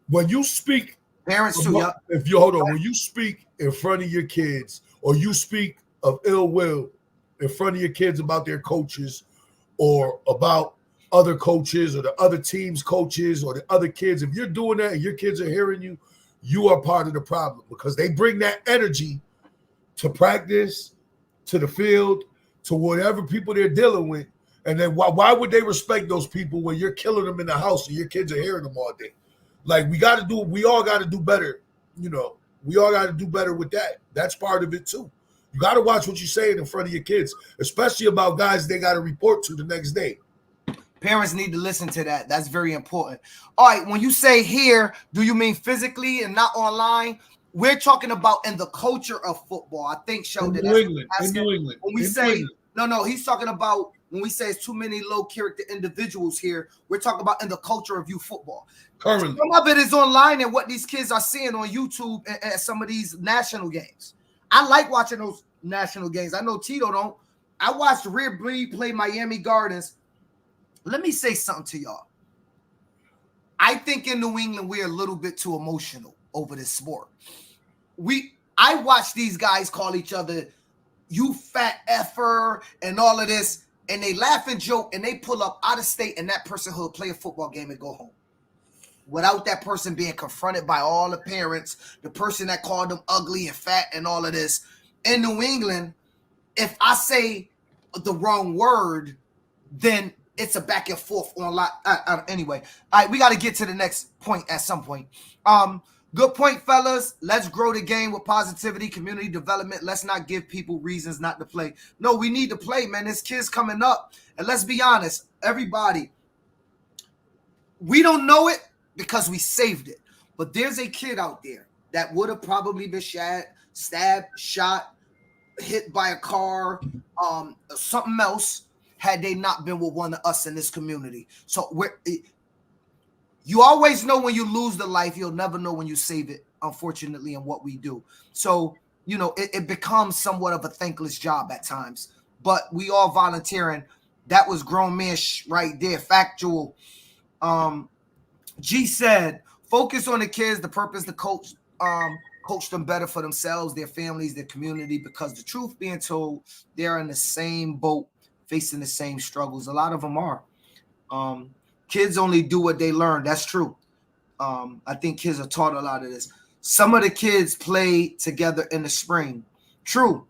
When you speak, parents too, yeah. If you hold on, when you speak in front of your kids, or you speak of ill will in front of your kids about their coaches, or about other coaches, or the other team's coaches, or the other kids, if you're doing that and your kids are hearing you, you are part of the problem, because they bring that energy to practice, to the field, to whatever people they're dealing with. And then why would they respect those people when you're killing them in the house and your kids are hearing them all day? Like, we all got to do better. We all got to do better with that. That's part of it too. You got to watch what you're saying in front of your kids, especially about guys they got to report to the next day. Parents need to listen to that. That's very important. All right, when you say here, do you mean physically and not online? We're talking about in the culture of football. I think, Sheldon. In New England. When we say, no, he's talking about when we say it's too many low character individuals here, we're talking about in the culture of youth football. Currently. Some of it is online and what these kids are seeing on YouTube at some of these national games. I like watching those national games. I know Tito don't. I watched Rare Breed play Miami Gardens. Let me say something to y'all. I think in New England, we're a little bit too emotional over this sport. I watch these guys call each other, you fat effer, and all of this, and they laugh and joke, and they pull up out of state, and that person who'll play a football game and go home without that person being confronted by all the parents, the person that called them ugly and fat and all of this. In New England, if I say the wrong word, then it's a back and forth online. Anyway, all right, we got to get to the next point at some point. Good point, fellas. Let's grow the game with positivity, community development. Let's not give people reasons not to play. No, we need to play, man. There's kids coming up. And let's be honest, everybody, we don't know it because we saved it. But there's a kid out there that would have probably been stabbed, shot, hit by a car, something else, had they not been with one of us in this community. So you always know when you lose the life, you'll never know when you save it, unfortunately, in what we do. So, it becomes somewhat of a thankless job at times, but we all volunteering. That was grown man right there, factual. G said, focus on the kids, the purpose, the coach them better for themselves, their families, their community, because the truth being told, they're in the same boat, facing the same struggles. A lot of them are. Kids only do what they learn. That's true. I think kids are taught a lot of this. Some of the kids play together in the spring. True.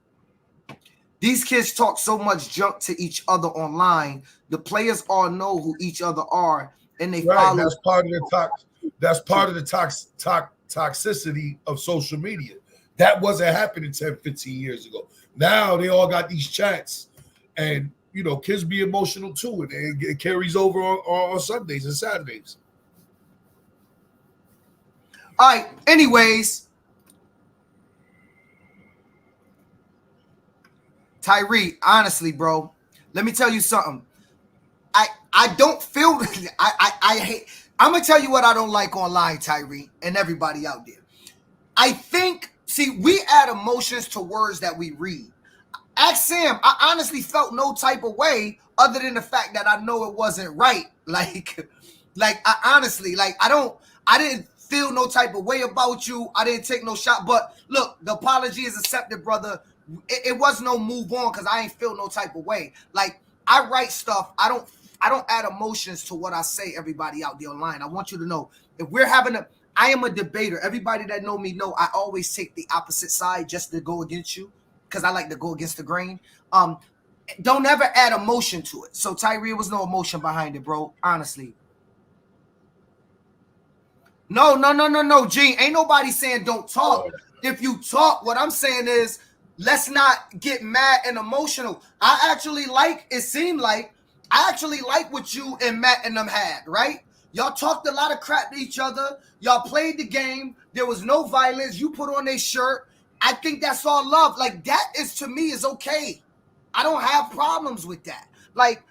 These kids talk so much junk to each other online. The players all know who each other are, and they follow. That's part of the That's part of the toxicity of social media. That wasn't happening 10, 15 years ago. Now they all got these chats, and kids be emotional too, and it carries over on Sundays and Saturdays. All right. Anyways, Tyree, honestly, bro, let me tell you something. I don't feel I hate. I'm gonna tell you what I don't like online, Tyree, and everybody out there. I think, we add emotions to words that we read. Ask Sam, I honestly felt no type of way other than the fact that I know it wasn't right. Like I honestly, I didn't feel no type of way about you. I didn't take no shot. But look, the apology is accepted, brother. It was no move on because I ain't feel no type of way. Like, I write stuff. I don't add emotions to what I say, everybody out there online. I want you to know, if we're having I am a debater. Everybody that know me know I always take the opposite side just to go against you, because I like to go against the grain. Don't ever add emotion to it. So Tyree, was no emotion behind it, bro. Honestly. No, Gene. Ain't nobody saying don't talk. If you talk, what I'm saying is, let's not get mad and emotional. I actually like what you and Matt and them had, right? Y'all talked a lot of crap to each other. Y'all played the game. There was no violence. You put on a shirt. I think that's all love. Like, that is, to me, is okay. I don't have problems with that. Like,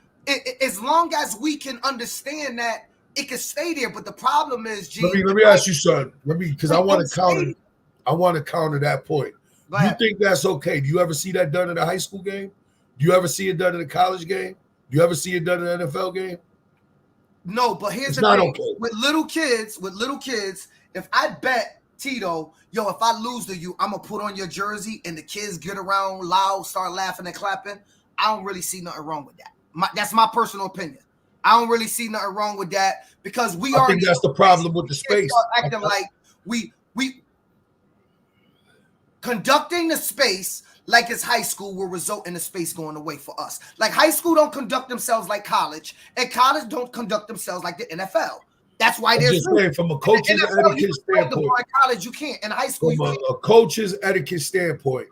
as long as we can understand that, it can stay there. But the problem is, G. Let me ask you, son. Because I want to counter. I want to counter that point. You think that's okay? Do you ever see that done in a high school game? Do you ever see it done in a college game? Do you ever see it done in an NFL game? No, but here's the thing. Okay. With little kids, if I bet Tito, yo, if I lose to you, I'm gonna put on your jersey and the kids get around loud, start laughing and clapping. I don't really see nothing wrong with that. That's my personal opinion. I don't really see nothing wrong with that because I think that's the problem with the space. Acting like we conducting the space like it's high school will result in the space going away for us. Like, high school don't conduct themselves like college, and college don't conduct themselves like the NFL. That's why there's just saying, from a coach's etiquette standpoint. In college, you can't. In high school, from a coach's etiquette standpoint,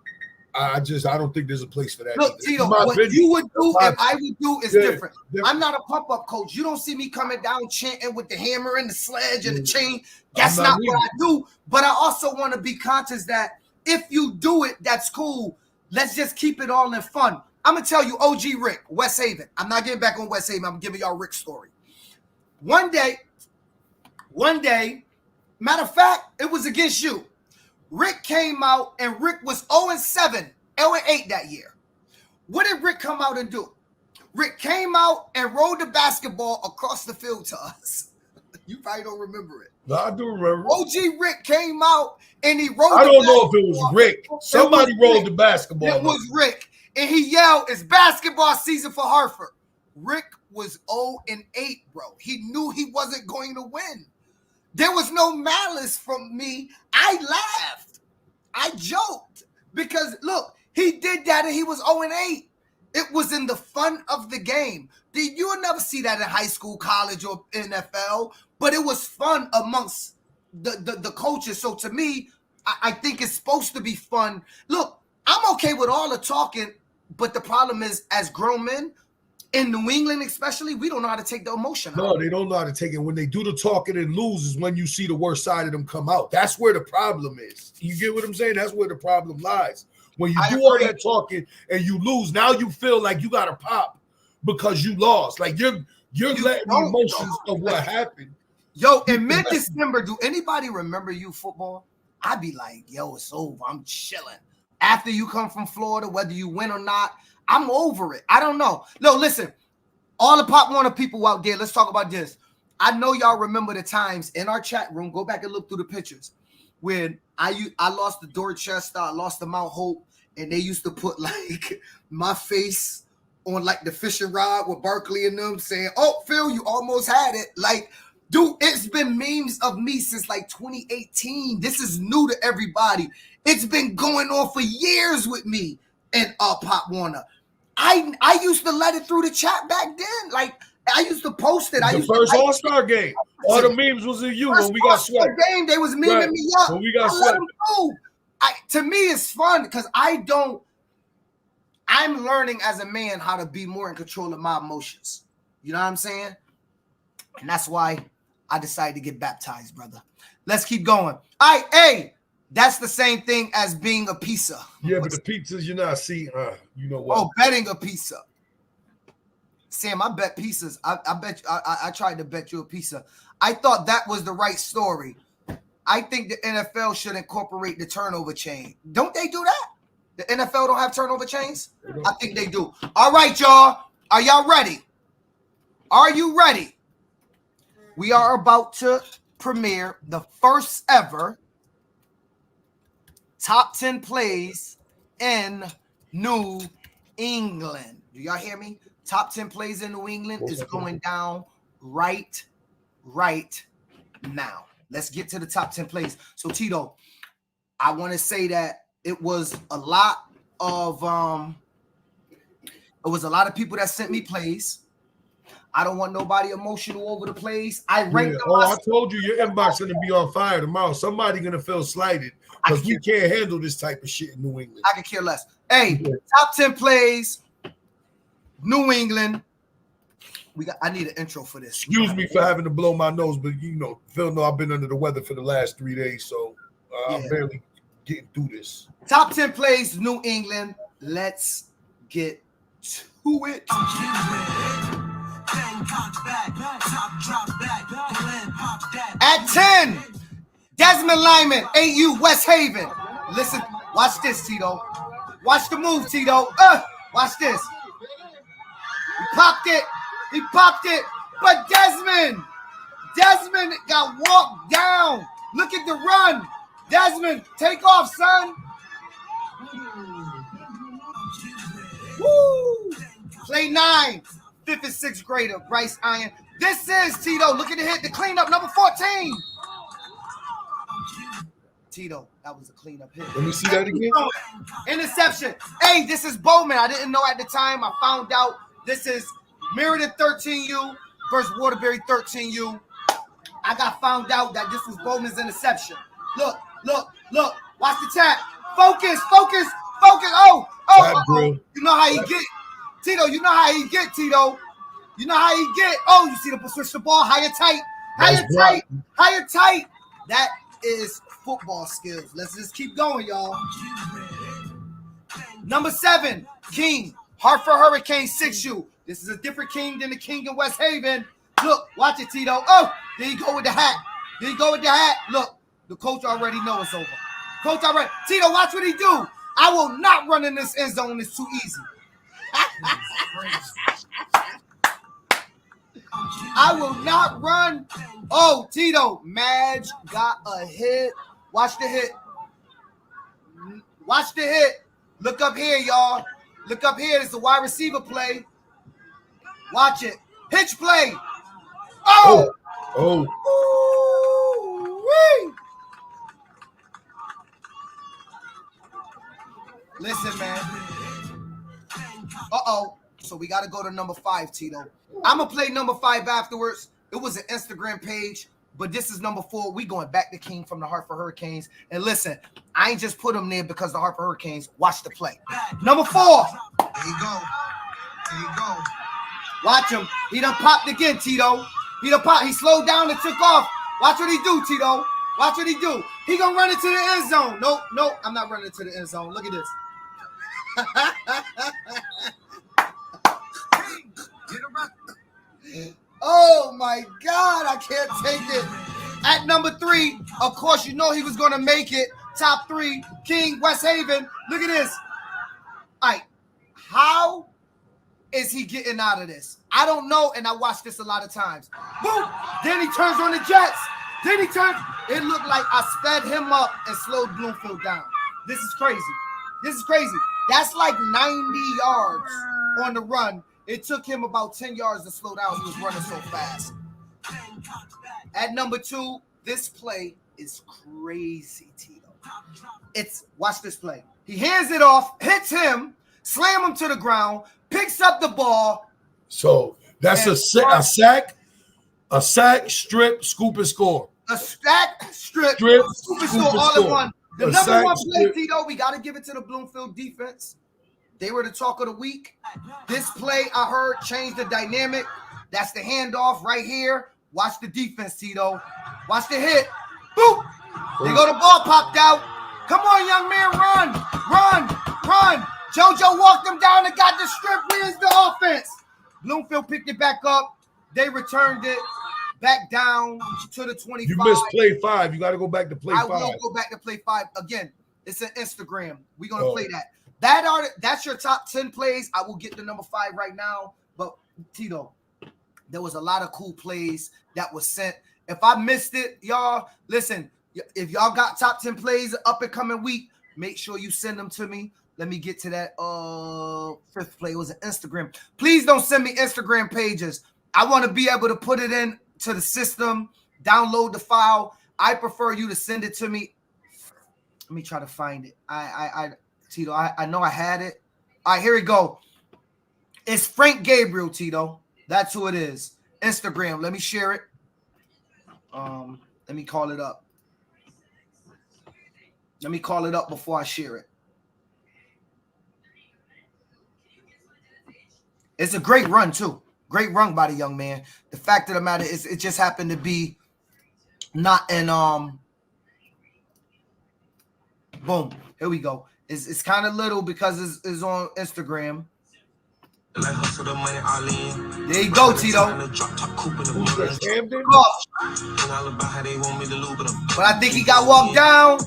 I don't think there's a place for that. Look, Tito, what you would do and I would do is different. I'm not a pump-up coach. You don't see me coming down chanting with the hammer and the sledge and the chain. That's not what I do. But I also want to be conscious that if you do it, that's cool. Let's just keep it all in fun. I'm going to tell you, OG Rick, West Haven. I'm not getting back on West Haven. I'm giving y'all Rick's story. One day, matter of fact, it was against you. Rick came out, and Rick was 0-7, 0-8 that year. What did Rick come out and do? Rick came out and rolled the basketball across the field to us. You probably don't remember it. No, I do remember. OG Rick came out and he rolled. I don't know if it was Rick. Somebody rolled the basketball. It was Rick, and he yelled, "It's basketball season for Hartford." Rick was 0-8, bro. He knew he wasn't going to win. There was no malice from me. I laughed. I joked because look, he did that and he was 0-8. It was in the fun of the game. You'll never see that in high school, college, or NFL. But it was fun amongst the coaches. So to me, I think it's supposed to be fun. Look, I'm okay with all the talking, but the problem is, as grown men, in New England especially, we don't know how to take the emotion out. No, they don't know how to take it. When they do the talking and lose is when you see the worst side of them come out. That's where the problem is. You get what I'm saying? That's where the problem lies. When you do all that talking and you lose, now you feel like you got to pop because you lost. Like you're letting the emotions of what happened. Yo, in mid-December, do anybody remember you football? I'd be like, yo, it's over. I'm chilling. After you come from Florida, whether you win or not, I'm over it. I don't know. No, listen, all the Pop Warner people out there, let's talk about this. I know y'all remember the times in our chat room. Go back and look through the pictures when I lost the Dorchester, I lost the Mount Hope, and they used to put like my face on like the fishing rod with Barkley and them saying, "Oh, Phil, you almost had it." Like, dude, it's been memes of me since like 2018. This is new to everybody. It's been going on for years with me and Pop Warner. I used to let it through the chat back then. Like, I used to post it. The first All-Star game. All the memes was of you when we got swept. Game, they was memeing me up. When we got swept. To me, it's fun because I'm learning as a man how to be more in control of my emotions. You know what I'm saying? And that's why I decided to get baptized, brother. Let's keep going. All right, hey, that's the same thing as being a pizza. Yeah, but the pizzas you're not seeing, you know what? Oh, betting a pizza. Sam, I bet pizzas. I bet I tried to bet you a pizza. I thought that was the right story. I think the NFL should incorporate the turnover chain. Don't they do that? The NFL don't have turnover chains? I think they do. All right, y'all. Are y'all ready? Are you ready? We are about to premiere the first ever top 10 plays in New England. Do y'all hear me? Top 10 plays in New England is going down right now. Let's get to the top 10 plays. So, Tito, I want to say that it was a lot of people that sent me plays. I don't want nobody emotional over the plays. I ranked them. I told you your inbox going to be on fire tomorrow. Somebody going to feel slighted because we can't handle this type of shit in New England. I can care less. Hey, top 10 plays, New England. I need an intro for this. Excuse me for having to blow my nose, but Phil know I've been under the weather for the last 3 days, so I'm barely getting through this. Top 10 plays, New England. Let's get to it. At 10, Desmond Lyman, AU West Haven. Listen, watch this, Tito. Watch the move, Tito. Watch this. He popped it. But Desmond got walked down. Look at the run. Desmond, take off, son. Woo! Play 9, 5th and 6th grader, Bryce Iron. This is Tito. Look at the hit, the cleanup, number 14. Tito, that was a cleanup hit. Let me see that again. Interception. Hey, this is Bowman. I didn't know at the time. I found out this is Meriden 13U versus Waterbury 13U. I got found out that this was Bowman's interception. Look. Watch the tap. Focus. Oh. You know how he get. Tito, you know how he get, Tito. You know how he get. Oh, you see the switch the ball. Higher tight. That is football skills. Let's just keep going, y'all. Number 7, King. Hartford Hurricanes 6U. This is a different King than the King in West Haven. Look, watch it, Tito. Oh, there you go with the hat. Look, the coach already knows it's over. Tito, watch what he do. I will not run in this end zone. It's too easy. I will not run. Oh, Tito, Madge got a hit. Watch the hit. Look up here, y'all. Look up here. It's a wide receiver play. Watch it. Pitch play. Oh. Ooh-wee. Listen, man. So we got to go to number 5, Tito. I'm going to play number 5 afterwards. It was an Instagram page, but this is number 4. We going back to King from the Hartford Hurricanes. And listen, I ain't just put him there because the Hartford Hurricanes. Watch the play. Number 4. There you go. Watch him. He done popped again, Tito. He slowed down and took off. Watch what he do, Tito. He gonna run into the end zone. Nope. I'm not running into the end zone. Look at this. Oh my God, I can't take it. At number 3, of course, you know he was gonna make it. Top 3, King, West Haven. Look at this. All right, how is he getting out of this? I don't know, and I watched this a lot of times. Boom! Then he turns on the Jets. It looked like I sped him up and slowed Bloomfield down. This is crazy. That's like 90 yards on the run. It took him about 10 yards to slow down. He was running so fast. At number 2, this play is crazy, Tito. Watch this play. He hands it off, hits him, slam him to the ground, picks up the ball. So that's a sack, strip, scoop, and score. A sack, strip, scoop, and score all in one. The number 1 play, Tito, we got to give it to the Bloomfield defense. They were the talk of the week. This play, I heard, changed the dynamic. That's the handoff right here. Watch the defense, Tito. Watch the hit. Boop. There go the ball popped out. Come on, young man, run. JoJo walked him down and got the strip. Where's the offense? Bloomfield picked it back up. They returned it back down to the 25. You missed play 5. You got to go back to play 5. I will go back to play 5. Again, it's an Instagram. We're going to play that. That's your top 10 plays. I will get to number 5 right now. But, Tito, there was a lot of cool plays that was sent. If I missed it, y'all, listen, if y'all got top 10 plays up and coming week, make sure you send them to me. Let me get to that 5th play. It was an Instagram. Please don't send me Instagram pages. I want to be able to put it in to the system, download the file. I prefer you to send it to me. Let me try to find it. Tito, I know I had it. All right, here we go. It's Frank Gabriel, Tito. That's who it is. Instagram. Let me share it. Let me call it up. Let me call it up before I share it. It's a great run, too. Great run by the young man. The fact of the matter is it just happened to be not in boom. Here we go. It's kind of little because it's on Instagram. There you go, Tito. But I think he got walked down.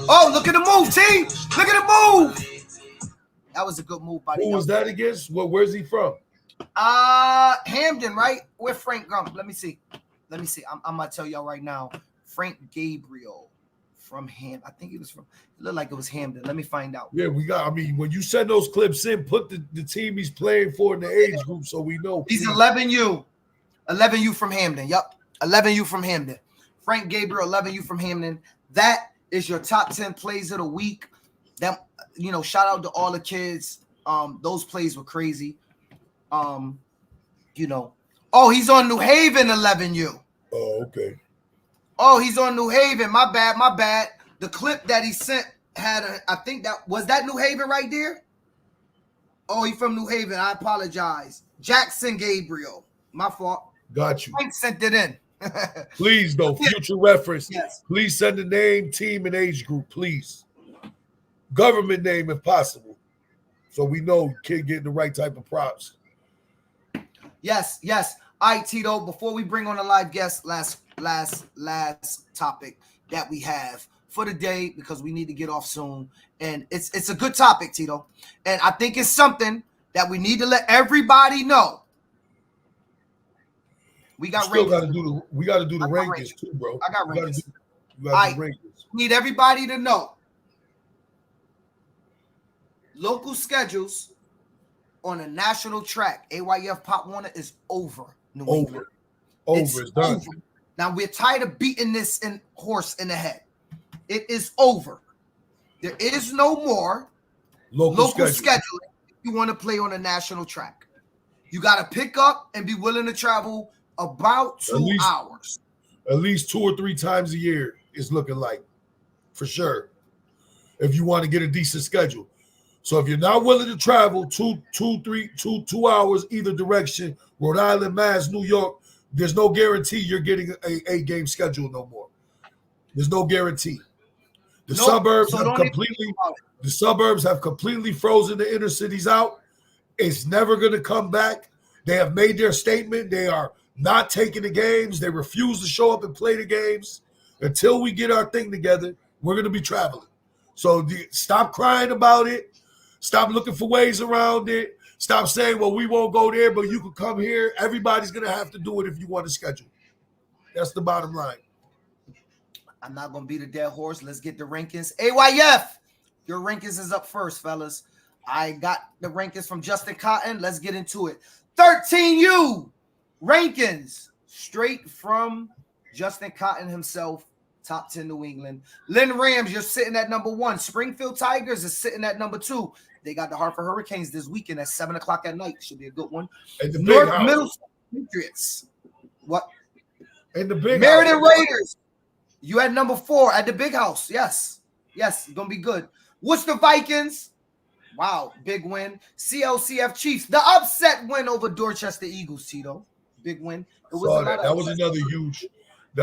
Oh, look at the move, T. Look at the move. That was a good move by the Who was that against? Where's he from? Hamden, right? Where Frank Gump? Let me see. I'm gonna tell y'all right now. Frank Gabriel from Ham. I think he was from. It looked like it was Hamden. Let me find out. Yeah, we got. I mean, when you send those clips in, put the team he's playing for in the age group so we know. He's 11U. 11U from Hamden. Yep. 11U from Hamden. Frank Gabriel, 11U from Hamden. That is your top 10 plays of the week. That, you know, shout out to all the kids. Those plays were crazy. You know. Oh, he's on New Haven, 11U. Oh, okay. Oh, he's on New Haven. My bad. The clip that he sent had I think that was that New Haven right there. Oh, he from New Haven. I apologize. Jackson Gabriel. My fault. Got you. Frank sent it in. Please, though, future reference. Yes. Please send the name, team, and age group, please. Government name if possible. So we know kid getting the right type of props. Yes. All right, Tito, before we bring on a live guest, last topic that we have for the day, because we need to get off soon. And it's a good topic, Tito. And I think it's something that we need to let everybody know. We got rankings. We got to do the rankings too, bro. I got rankings. All right. Need everybody to know. Local schedules on a national track, AYF Pop Warner, is over. Over. It's done. Over. Now we're tired of beating this horse in the head. It is over. There is no more local scheduling if you want to play on a national track. You got to pick up and be willing to travel about 2 hours. At least 2 or 3 times a year is looking like, for sure, if you want to get a decent schedule. So if you're not willing to travel 2 hours either direction, Rhode Island, Mass, New York, there's no guarantee you're getting a game schedule no more. There's no guarantee. The suburbs have completely frozen the inner cities out. It's never going to come back. They have made their statement. They are not taking the games. They refuse to show up and play the games. Until we get our thing together, we're going to be traveling. So stop crying about it. Stop looking for ways around it. Stop saying, well, we won't go there, but you can come here. Everybody's going to have to do it if you want to schedule. That's the bottom line. I'm not going to beat a dead horse. Let's get the rankings. AYF, your rankings is up first, fellas. I got the rankings from Justin Cotton. Let's get into it. 13U rankings straight from Justin Cotton himself. Top 10 New England. Lynn Rams, you're sitting at number 1. Springfield Tigers is sitting at number 2. They got the Hartford Hurricanes this weekend at 7 o'clock at night. Should be a good one. North Middlesex Patriots. What? In the big Meriden Raiders. You at number 4 at the big house. Yes, it's going to be good. Worcester Vikings. Wow, big win. CLCF Chiefs. The upset win over Dorchester Eagles, Tito. Big win. That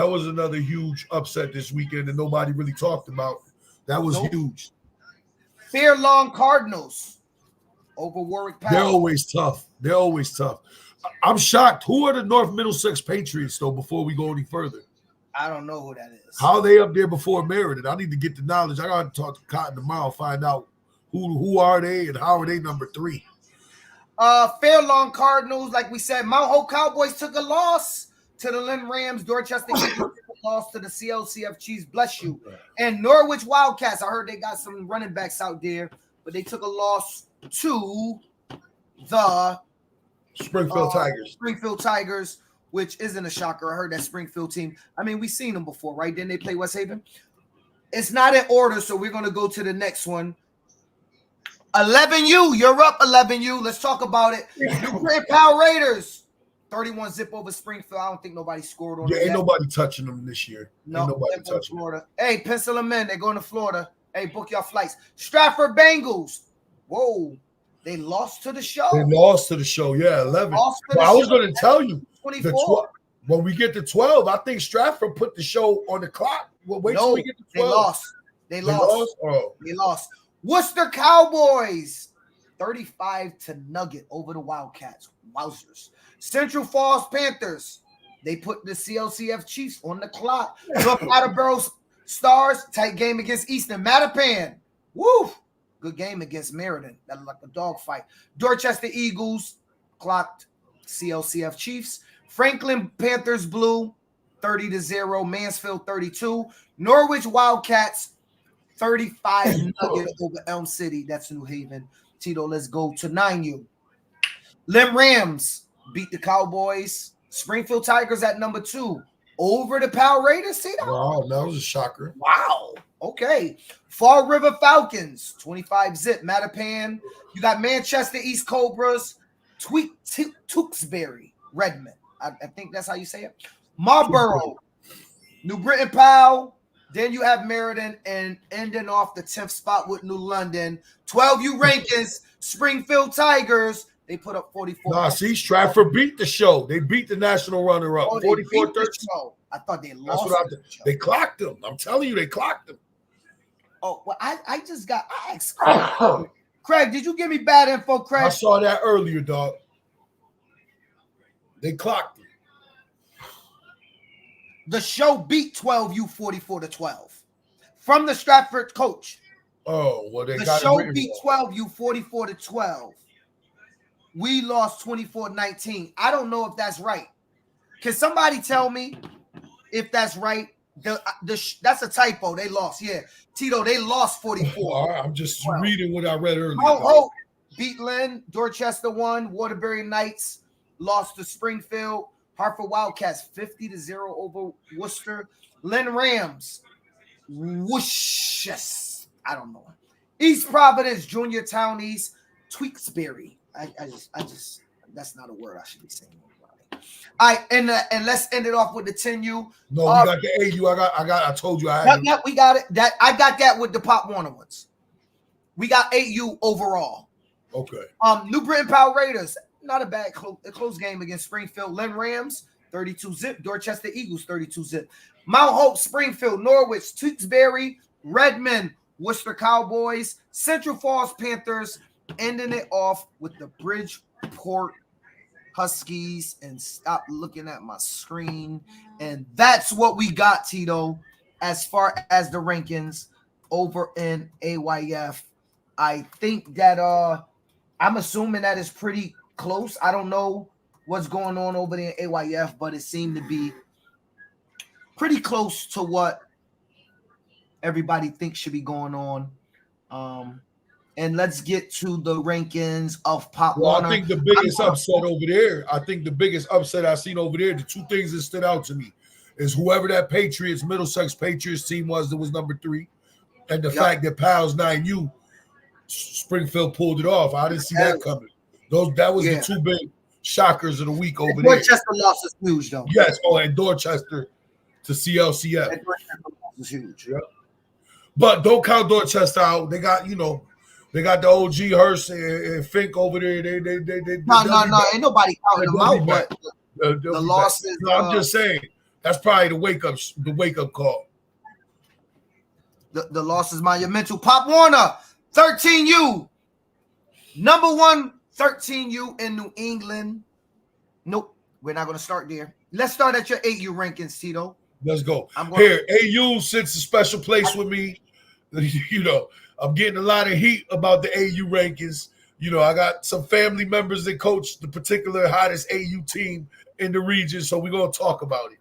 was another huge upset this weekend that nobody really talked about. That was huge. Fairlawn Cardinals over Warwick Power. They're always tough. I'm shocked. Who are the North Middlesex Patriots, though, before we go any further? I don't know who that is. How are they up there before Meriden? I need to get the knowledge. I got to talk to Cotton tomorrow, find out who are they and how are they number 3. Fairlawn Cardinals, like we said, Mount Hope Cowboys took a loss to the Lynn Rams. Dorchester Eagles took a loss to the CLCF Chiefs. Bless you. And Norwich Wildcats, I heard they got some running backs out there, but they took a loss to the Springfield Tigers, which isn't a shocker. I heard that Springfield team. I mean, we've seen them before, right? Didn't they play West Haven? It's not in order, so we're going to go to the next one. 11U, you're up, 11U. Let's talk about it. New Grand Power Raiders, 31 zip over Springfield. I don't think nobody scored on it. Ain't nobody touching them this year. No, ain't nobody touching Florida. Hey, pencil them in. They're going to Florida. Hey, book your flights. Stratford Bengals. Whoa. They lost to the show. They lost to the show. Yeah, 11. But I was going to tell you, 24. When we get to 12, I think Stratford put the show on the clock. Well, wait till we get to 12. They lost. Oh. They lost. Worcester Cowboys, 35 to Nugget over the Wildcats. Wowzers. Central Falls Panthers, they put the CLCF Chiefs on the clock. North Attleboro Stars, tight game against Eastern. Mattapan, woo, good game against Meriden. That looked like a dogfight. Dorchester Eagles clocked CLCF Chiefs. Franklin Panthers Blue, 30-0. Mansfield 32. Norwich Wildcats, 35 Nugget over Elm City. That's New Haven. Tito, let's go to 9U. Lynn Rams beat the Cowboys. Springfield Tigers at number 2 over the Powell Raiders. See that? Wow, that was a shocker. Wow. Okay. Fall River Falcons, 25-0. Mattapan. You got Manchester East Cobras. Tewksbury Redmond. I think that's how you say it. Marlboro. New Britain Powell. Then you have Meriden and ending off the 10th spot with New London. 12U Rankings. Springfield Tigers. They put up 44. Nah, see, Stratford beat the show. They beat the national runner-up. 44-13. I thought they lost. They clocked them. I'm telling you, they clocked them. Oh, well, I asked Craig. Craig, did you give me bad info, Craig? I saw that earlier, dog. They clocked them. The show beat 12U 44-12 from the Stratford coach. Oh, well, the show beat 12U 44-12. We lost 24-19. I don't know if that's right. Can somebody tell me if that's right? That's a typo. They lost. Yeah. Tito, they lost 44. I'm just reading what I read earlier. Oh, beat Lynn. Dorchester won. Waterbury Knights lost to Springfield. Hartford Wildcats 50-0 over Worcester. Lynn Rams. Whoosh. I don't know. East Providence Junior Town East. Tewksbury. I just that's not a word I should be saying. All right, and let's end it off with the 10U. No, we got the AU. I told you I had. Yep, we got it. I got that with the Pop Warner ones. We got 8U overall. Okay. New Britain Power Raiders, not a bad close game against Springfield. Lynn Rams 32-0. Dorchester Eagles 32-0. Mount Hope, Springfield, Norwich, Tewksbury, Redmond, Worcester Cowboys, Central Falls Panthers. Ending it off with the Bridgeport Huskies. And stop looking at my screen. And that's what we got, Tito, as far as the rankings over in AYF. I think that I'm assuming that is pretty close. I don't know what's going on over there in AYF, but it seemed to be pretty close to what everybody thinks should be going on. And let's get to the rankings of Pop Warner. I think the biggest upset over there, I've seen over there, the two things that stood out to me is whoever that Middlesex Patriots team was that was number 3, and the fact that Powell's 9U, Springfield pulled it off. I didn't see that coming. That was the two big shockers of the week over there. Dorchester loss is huge, though. Yes, and Dorchester to CLCF. And Dorchester loss is huge. Yeah. But don't count Dorchester out. They got, they got the OG Hurst and Fink over there. They no. Ain't nobody counting them out, but the loss is. No, I'm just saying that's probably the wake up call. The loss is monumental. Pop Warner, 13U, number 1, 13U in New England. Nope, we're not going to start there. Let's start at your 8U rankings, Tito. Let's go. Here, AU sits a special place with me. I'm getting a lot of heat about the AU rankings. I got some family members that coach the particular hottest AU team in the region, so we're going to talk about it.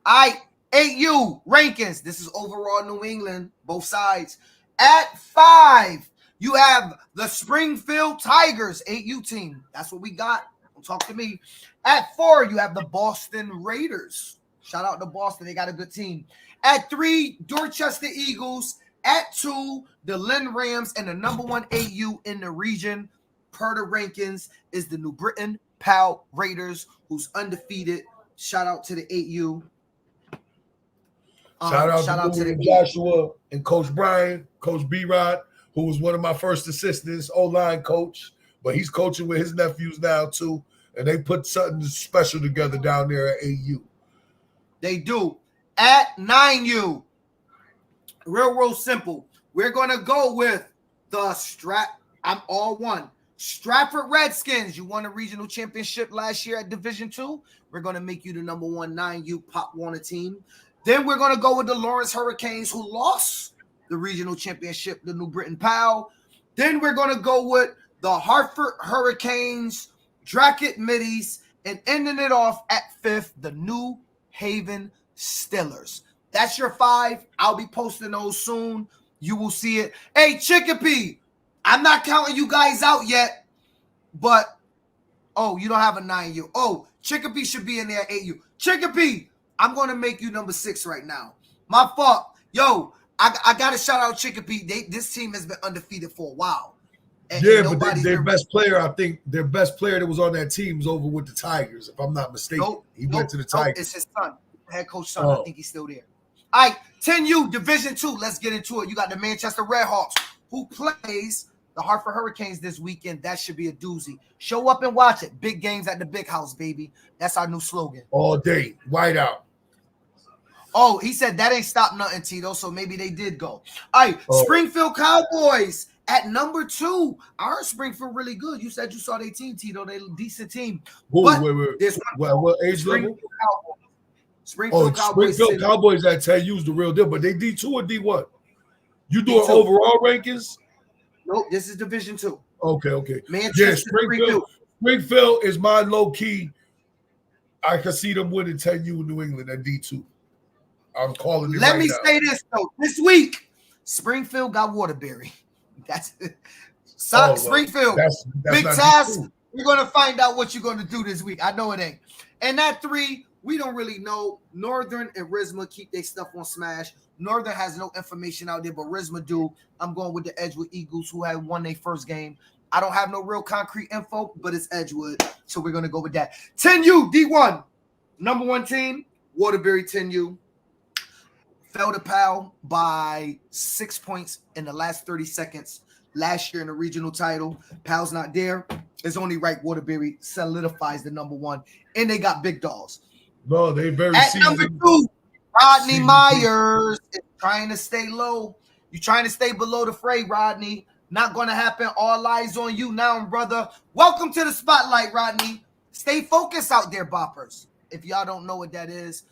All right, AU rankings. This is overall New England, both sides. At 5, you have the Springfield Tigers, AU team. That's what we got. Don't talk to me. At 4, you have the Boston Raiders. Shout out to Boston. They got a good team. At 3, Dorchester Eagles. At 2, the Lynn Rams, and the number 1 AU in the region, per the rankings, is the New Britain Powell Raiders, who's undefeated. Shout out to the 8U. Shout out to Joshua and Coach Brian, Coach B-Rod, who was one of my first assistants, O-line coach, but he's coaching with his nephews now too, and they put something special together down there at AU. They do. At 9U, real simple. We're going to go with the I'm all one. Stratford Redskins. You won a regional championship last year at Division II. We're going to make you the number 1 9U Pop Warner team. Then we're going to go with the Lawrence Hurricanes, who lost the regional championship, the New Britain PAL. Then we're going to go with the Hartford Hurricanes, Dracut Middies, and ending it off at 5th, the New Haven Steelers. That's your 5. I'll be posting those soon. You will see it. Hey, Chicopee, I'm not counting you guys out yet, but, you don't have a 9U. Oh, Chicopee should be in there at 8U. Chicopee, I'm going to make you number 6 right now. My fault. Yo, I got to shout out Chicopee. This team has been undefeated for a while. But their best player, I think, their best player that was on that team was over with the Tigers, if I'm not mistaken. He went to the Tigers. It's his son, head coach son. I think he's still there. All right, 10U, Division II. Let's get into it. You got the Manchester Redhawks, who plays the Hartford Hurricanes this weekend. That should be a doozy. Show up and watch it. Big games at the big house, baby. That's our new slogan. All day, white out. Oh, he said that ain't stopped nothing, Tito, so maybe they did go. All right, Springfield Cowboys at number 2. I heard Springfield really good. You said you saw their team, Tito. They're a decent team. Wait. What age level? Springfield Cowboys that tell you is the real deal, but they D2 or D1? You doing overall rankings? Nope, this is Division II. Okay. Manchester, Springfield is my low key. I can see them winning 10U in New England at D2. I'm calling it. Let me say this though. This week, Springfield got Waterbury. That's it. Springfield. That's big task. We're gonna find out what you're gonna do this week. I know it ain't. And that 3, we don't really know. Northern and Risma keep their stuff on Smash. Northern has no information out there, but Risma do. I'm going with the Edgewood Eagles, who had won their first game. I don't have no real concrete info, but it's Edgewood, so we're gonna go with that. 10U D1, number 1 team, Waterbury 10U. Fell to PAL by 6 points in the last 30 seconds last year in the regional title. PAL's not there. It's only right Waterbury solidifies the number 1, and they got big dogs. No, they very at number 2. Rodney Myers is trying to stay low. You're trying to stay below the fray, Rodney. Not going to happen. All eyes on you now, brother. Welcome to the spotlight, Rodney. Stay focused out there, boppers. If y'all don't know what that is,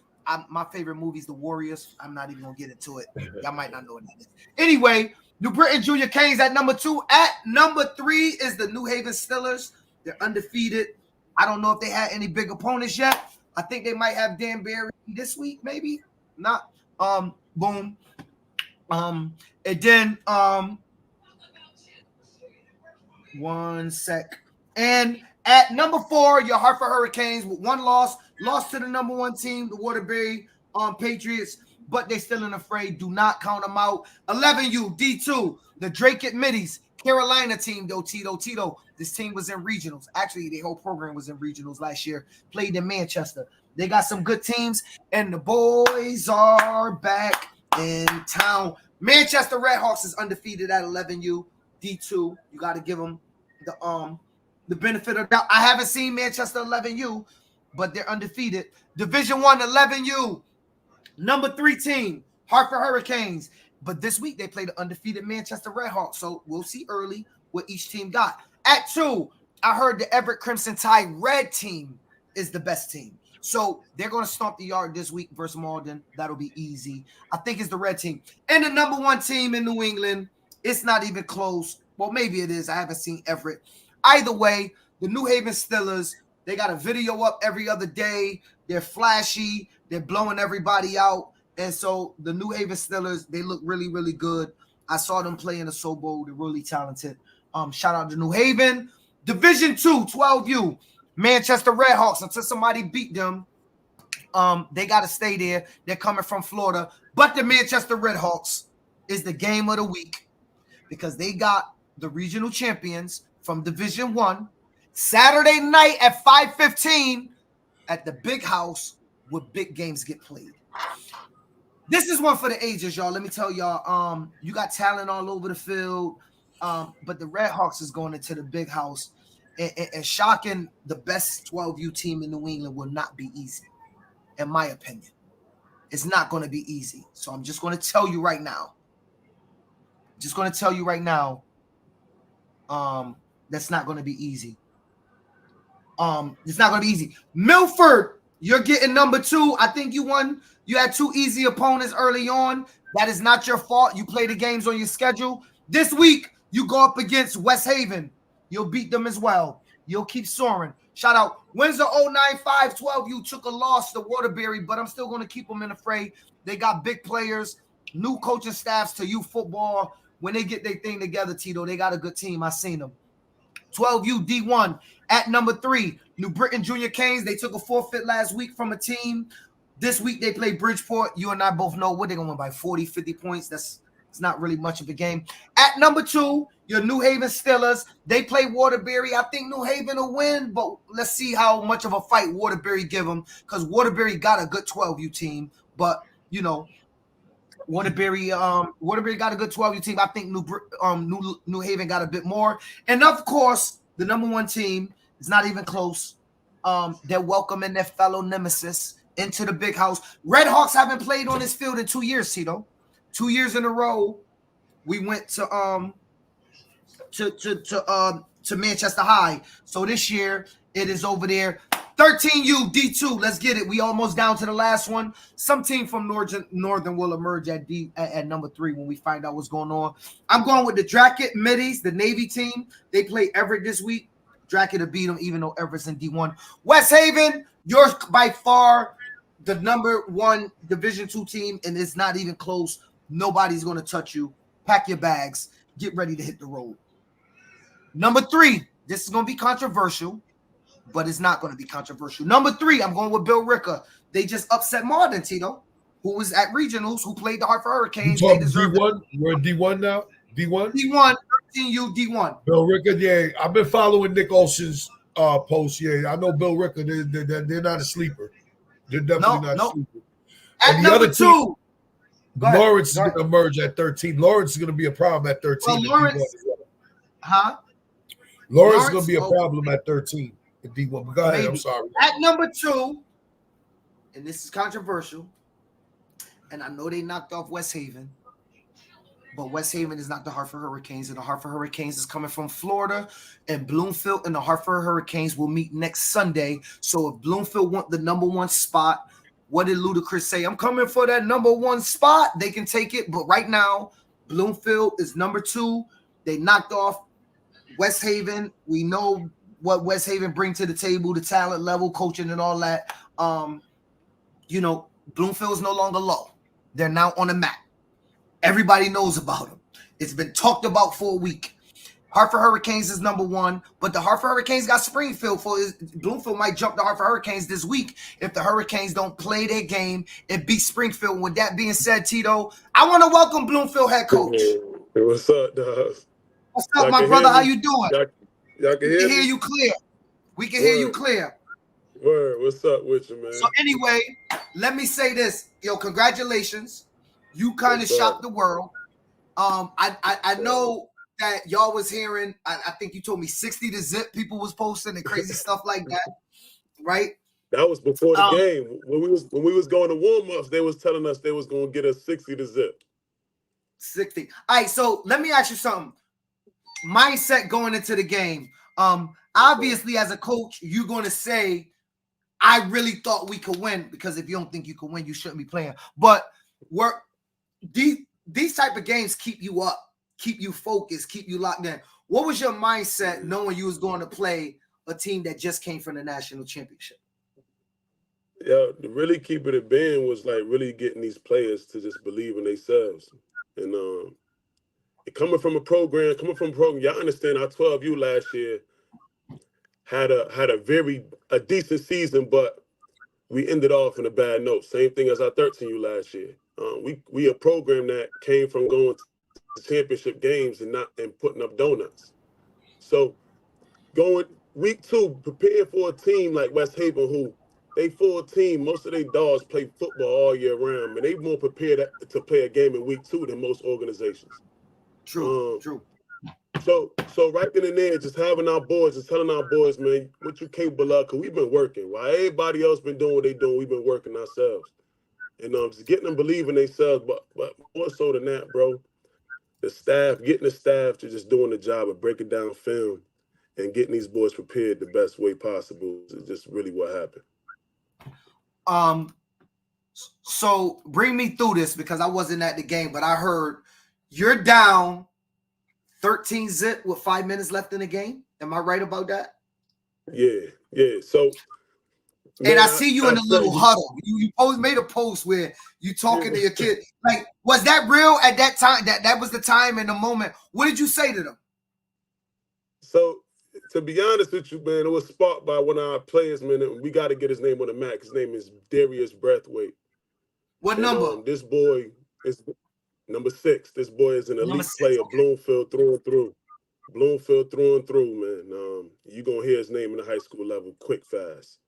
my favorite movie is The Warriors. I'm not even going to get into it. Y'all might not know what that is. Anyway, New Britain Junior Canes at number 2. At number 3 is the New Haven Steelers. They're undefeated. I don't know if they had any big opponents yet. I think they might have Danbury this week, maybe. Not. Boom. And then, one sec. And at number 4, your Hartford Hurricanes with 1 loss. Lost to the number 1 team, the Waterbury Patriots, but they still in the fray. Do not count them out. 11U, D2, the Dracut Middies, Carolina team, though, Tito. This team was in regionals. Actually, the whole program was in regionals last year. Played in Manchester. They got some good teams, and the boys are back in town. Manchester Redhawks is undefeated at 11U, D2. You got to give them the benefit of doubt. I haven't seen Manchester 11U, but they're undefeated. Division 1, 11U, number 3 team, Hartford Hurricanes. But this week they played the undefeated Manchester Redhawks, so we'll see early what each team got. At 2, I heard the Everett Crimson Tide Red team is the best team. So they're going to stomp the yard this week versus Malden. That'll be easy. I think it's the red team. And the number 1 team in New England, it's not even close. Well, maybe it is. I haven't seen Everett. Either way, the New Haven Steelers, they got a video up every other day. They're flashy. They're blowing everybody out. And so the New Haven Steelers, they look really, really good. I saw them play in the Soul Bowl. They're really talented. Shout out to New Haven. Division 2, 12U, Manchester Redhawks. Until somebody beat them, they got to stay there. They're coming from Florida. But the Manchester Redhawks is the game of the week because they got the regional champions from Division 1 Saturday night at 5:15 at the big house where big games get played. This is one for the ages, y'all. Let me tell y'all, you got talent all over the field. But the Red Hawks is going into the big house, and shocking the best 12U team in New England will not be easy, in my opinion. It's not going to be easy. So I'm just going to tell you right now. That's not going to be easy. It's not going to be easy. Milford, you're getting number 2. I think you won. You had 2 easy opponents early on. That is not your fault. You play the games on your schedule. This week, you go up against West Haven. You'll beat them as well. You'll keep soaring. Shout out. Windsor 09512. You took a loss to Waterbury, but I'm still going to keep them in the fray. They got big players, new coaching staffs to youth football. When they get their thing together, Tito, they got a good team. I seen them. 12U D1 at number 3. New Britain Junior Canes. They took a forfeit last week from a team. This week they play Bridgeport. You and I both know what they're going to win by 40, 50 points. It's not really much of a game. At number 2, your New Haven Steelers. They play Waterbury. I think New Haven will win, but let's see how much of a fight Waterbury give them, because Waterbury got a good 12U team. But, you know, Waterbury got a good 12U team. I think New Haven got a bit more. And, of course, the number 1 team is not even close. They're welcoming their fellow nemesis into the big house. Red Hawks haven't played on this field in 2 years, Tito. 2 years in a row, we went to Manchester High. So this year it is over there. 13U D2. Let's get it. We almost down to the last one. Some team from Northern will emerge at number 3 when we find out what's going on. I'm going with the Dracket Middies, the Navy team. They play Everett this week. Dracket to beat them, even though Everett's in D1. West Haven, you're by far the number 1 Division 2 team, and it's not even close. Nobody's going to touch you. Pack your bags. Get ready to hit the road. Number 3, this is going to be controversial, but it's not going to be controversial. Number 3, I'm going with Bill Ricker. They just upset Martin, Tito, who was at Regionals, who played the Hartford Hurricanes. You talking D1? We're in D1 now? D1? D1, 13U, D1. Bill Ricker, yeah. I've been following Nick Olsen's post. Yeah, I know Bill Ricker. They're not a sleeper. They're definitely not a sleeper. At and the number other 2, Lawrence is going to emerge at 13. Lawrence is going to be a problem at 13. Well, Lawrence is going to be a problem at 13 in D1. But go ahead. Maybe. I'm sorry. At number 2, and this is controversial, and I know they knocked off West Haven, but West Haven is not the Hartford Hurricanes, and the Hartford Hurricanes is coming from Florida, and Bloomfield and the Hartford Hurricanes will meet next Sunday. So if Bloomfield want the number 1 spot, what did Ludacris say? I'm coming for that number 1 spot. They can take it, but right now, Bloomfield is number 2. They knocked off West Haven. We know what West Haven bring to the table, the talent level, coaching, and all that. Bloomfield is no longer low. They're now on the map. Everybody knows about them. It's been talked about for a week. Hartford Hurricanes is number 1, but the Hartford Hurricanes got Springfield. Bloomfield might jump the Hartford Hurricanes this week if the Hurricanes don't play their game and beat Springfield. With that being said, Tito, I want to welcome Bloomfield head coach. Hey, what's up, dog? What's up, my brother? How you doing? Y'all can hear me? You clear. We can hear you clear. Word. What's up with you, man? So anyway, let me say this. Yo, congratulations. You kind of shocked the world. I know that y'all was hearing, I think you told me 60 to zip people was posting and crazy stuff like that, right? That was before the game. When we was going to warm-ups, they was telling us they was going to get us 60 to zip. 60. All right, so let me ask you something. Mindset going into the game. Obviously, as a coach, you're going to say, I really thought we could win, because if you don't think you can win, you shouldn't be playing. But these type of games keep you up, keep you focused, keep you locked in. What was your mindset knowing you was going to play a team that just came from the national championship? Yeah, to really keep it at band was like really getting these players to just believe in themselves. And coming from a program, y'all understand our 12U last year had a decent season, but we ended off in a bad note. Same thing as our 13U last year. We a program that came from going to championship games and putting up donuts. So going week 2, preparing for a team like West Haven, who they full team, most of their dogs play football all year round, and they more prepared to play a game in week 2 than most organizations. True. So right then and there, just having our boys, just telling our boys, man, what you capable of, because we've been working. While everybody else been doing what they doing, we've been working ourselves. And just getting them believing themselves, but more so than that, bro, getting the staff to just doing the job of breaking down film and getting these boys prepared the best way possible is just really what happened. So bring me through this, because I wasn't at the game, but I heard you're down 13-0 with 5 minutes left in the game. Am I right about that? Yeah. So, and I see you in a little huddle. You made a post where you talking to your kid. Like, was that real at that time? That was the time and the moment. What did you say to them? So, to be honest with you, man, it was sparked by one of our players, man. And we got to get his name on the map. His name is Darius Breathwaite. What number? This boy is number 6. This boy is an elite player, okay. Bloomfield through and through. Bloomfield through and through, man. You're going to hear his name in the high school level quick, fast.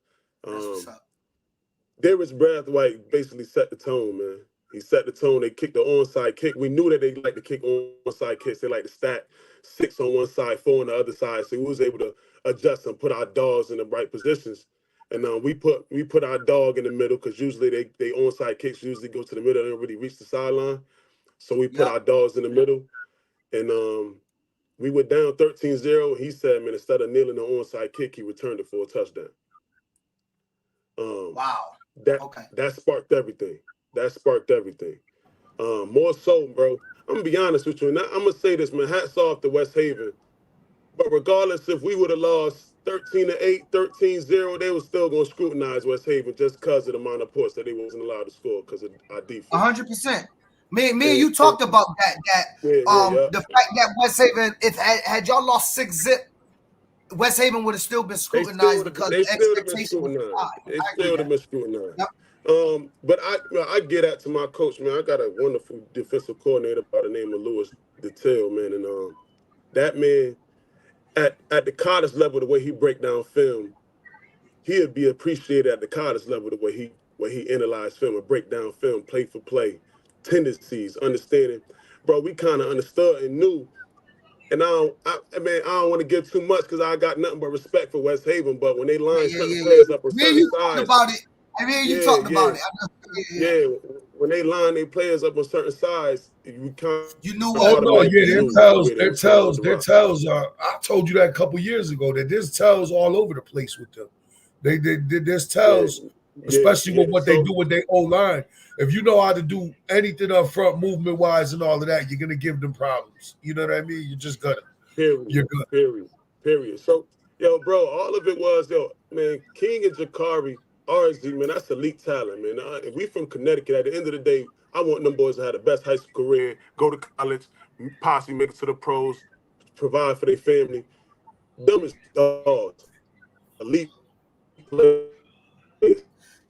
Darius Breathwaite basically set the tone, man. He set the tone. They kicked the onside kick. We knew that they like to kick onside kicks. They like to stack 6 on one side, 4 on the other side. So we was able to adjust and put our dogs in the right positions. And we put our dog in the middle, because usually they onside kicks usually go to the middle. They don't really reach the sideline. So we put our dogs in the middle. And we were down 13-0. He said, man, instead of kneeling the onside kick, he returned it for a touchdown. Wow. That sparked everything. More so, bro. I'm gonna be honest with you, and I'm gonna say this, man. Hats off to West Haven. But regardless, if we would have lost 13-8, 13-0, they were still gonna scrutinize West Haven just because of the amount of points that they wasn't allowed to score because of our defense. 100%. Me and you talked about that. The fact that West Haven, had y'all lost 6-0, West Haven would have still been scrutinized because the expectation was high. They still would have been scrutinized. Yep. But I get out to my coach, man. I got a wonderful defensive coordinator by the name of Louis Detail, man. And that man, at the college level, the way he break down film, he'd be appreciated at the college level the way he analyze film and break down film, play for play, tendencies, understanding. Bro, we kind of understood and knew. And I don't want to give too much because I got nothing but respect for West Haven. But when they line certain players up on certain sides, about it. I mean, you talked about it. When they line their players up on certain sides, you knew what. Their tells are. I told you that a couple years ago that there's tells all over the place with them. There's tells, especially with what they do with their O-line. If you know how to do anything up front, movement wise, and all of that, you're gonna give them problems. You know what I mean? You're just gonna. You're gonna. Period. So, bro, all of it was, man, King and Jakari, RSG, man, that's elite talent, man. If we from Connecticut, at the end of the day, I want them boys to have the best high school career, go to college, possibly make it to the pros, provide for their family. Them is dogs. Elite players.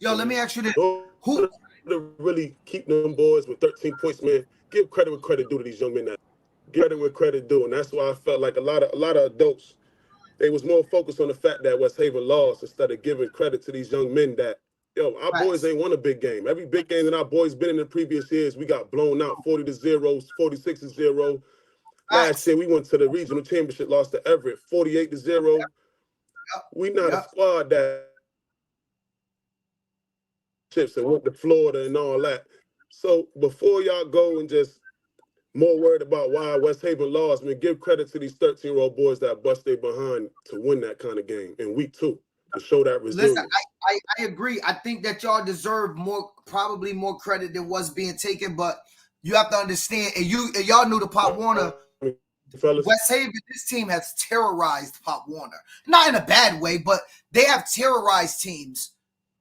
Let me ask you this. Who to really keep them boys with 13 points, man? Give credit where credit due to these young men now. Give credit where credit due. And that's why I felt like a lot of adults, they was more focused on the fact that West Haven lost instead of giving credit to these young men that, our boys ain't won a big game. Every big game that our boys been in the previous years, we got blown out 40-0, 46-0. Last year, we went to the regional championship, lost to Everett, 48-0. We not a squad that chips and went to Florida and all that. So before y'all go and just more worried about why West Haven lost, man, give credit to these 13-year-old boys that bust their behind to win that kind of game in week 2 to show that resilience. Listen, I agree. I think that y'all deserve probably more credit than what's being taken, but you have to understand, and y'all knew the Pop Warner. West Haven, this team has terrorized Pop Warner. Not in a bad way, but they have terrorized teams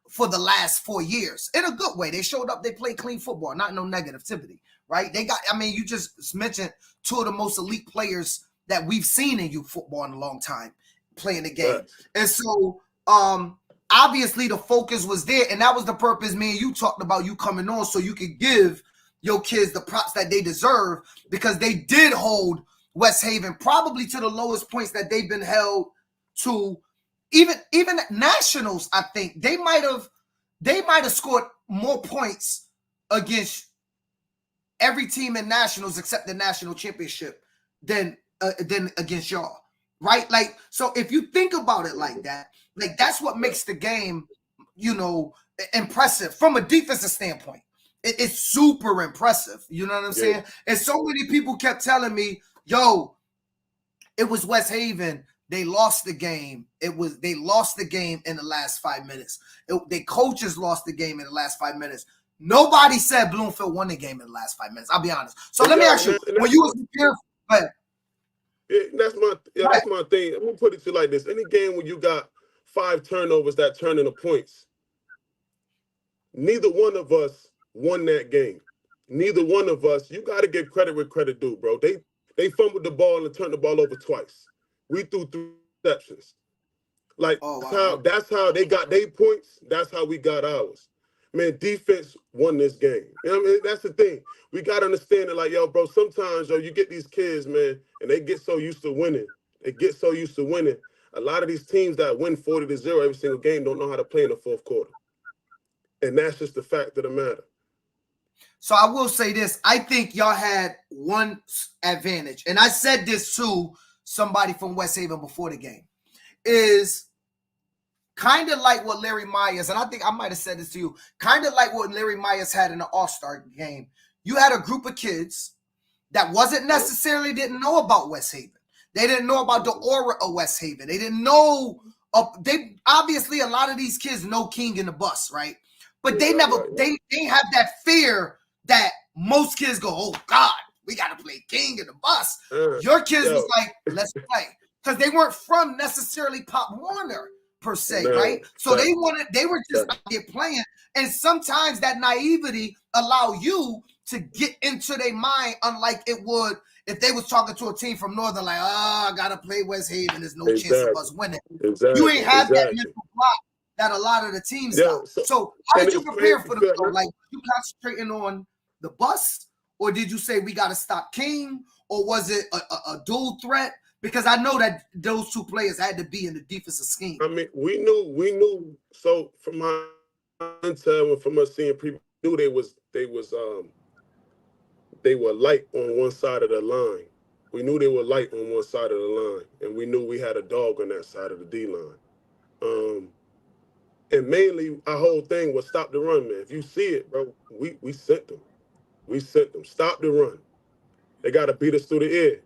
for the last 4 years in a good way. They showed up, they played clean football, not no negativity, right? You just mentioned 2 of the most elite players that we've seen in youth football in a long time playing the game. Right. And so, obviously the focus was there, and that was the purpose, me and you talked about you coming on so you could give your kids the props that they deserve, because they did hold West Haven probably to the lowest points that they've been held to. Even nationals, I think they might have scored more points against every team in nationals except the national championship than than against y'all, right? Like, so if you think about it like that, like that's what makes the game, impressive from a defensive standpoint. It's super impressive. You know what I'm saying? And so many people kept telling me, yo, it was West Haven. They lost the game. They lost the game in the last 5 minutes. The coaches lost the game in the last 5 minutes. Nobody said Bloomfield won the game in the last 5 minutes. I'll be honest. So let me ask you, when you was here, that's my thing. I'm gonna put it to you like this: any game when you got 5 turnovers that turn into points, neither one of us won that game. Neither one of us. You got to give credit where credit due, bro. They fumbled the ball and turned the ball over twice. We threw 3 interceptions. Like, that's how they got their points. That's how we got ours. Man, defense won this game. You know what I mean? That's the thing. We got to understand it. Like, yo, bro, sometimes, you get these kids, man, and they get so used to winning. A lot of these teams that win 40-0 every single game don't know how to play in the fourth quarter. And that's just the fact of the matter. So I will say this. I think y'all had one advantage. And I said this to somebody from West Haven before the game. Is kind of like what Larry Myers, and I think I might have said this to you, kind of like what Larry Myers had in the All-Star game. You had a group of kids that didn't know about West Haven. They didn't know about the aura of West Haven. They didn't know, they obviously a lot of these kids know King and the Bus, right? But they have that fear that most kids go, oh God, we got to play King and the Bus. Your kids was like, let's play. Because they weren't from necessarily Pop Warner per se, right? So they were just out there playing. And sometimes that naivety allow you to get into their mind, unlike it would if they was talking to a team from Northern, like, I got to play West Haven. There's no chance of us winning. You ain't have that mental block that a lot of the teams got. So how did you prepare for the show? Like, you concentrating on the Bus? Or did you say we got to stop King? Or was it a dual threat? Because I know that those 2 players had to be in the defensive scheme. I mean, we knew. So from my intel and from us seeing people, knew they were light on one side of the line. We knew they were light on one side of the line, and we knew we had a dog on that side of the D line. And mainly, our whole thing was stop the run, man. If you see it, bro, we sent them. Stop the run. They got to beat us through the air.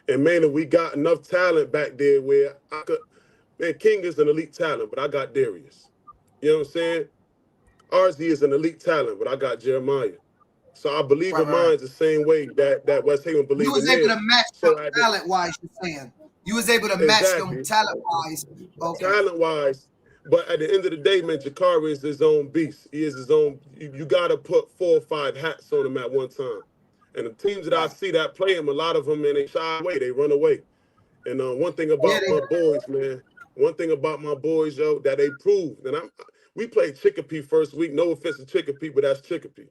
And mainly, we got enough talent back there where King is an elite talent, but I got Darius. You know what I'm saying? RZ is an elite talent, but I got Jeremiah. So I believe in mine the same way that West Haven believes in. You was able to match them talent-wise, you're saying. You was able to match them talent-wise. Okay. Talent-wise. But at the end of the day, man, Jakari is his own beast. He is his own. You got to put 4 or 5 hats on him at one time. And the teams that I see that play him, a lot of them, man, they shy away. They run away. And one thing about my boys, man, yo, that they proved. And we played Chicopee first week. No offense to Chicopee, but that's Chicopee.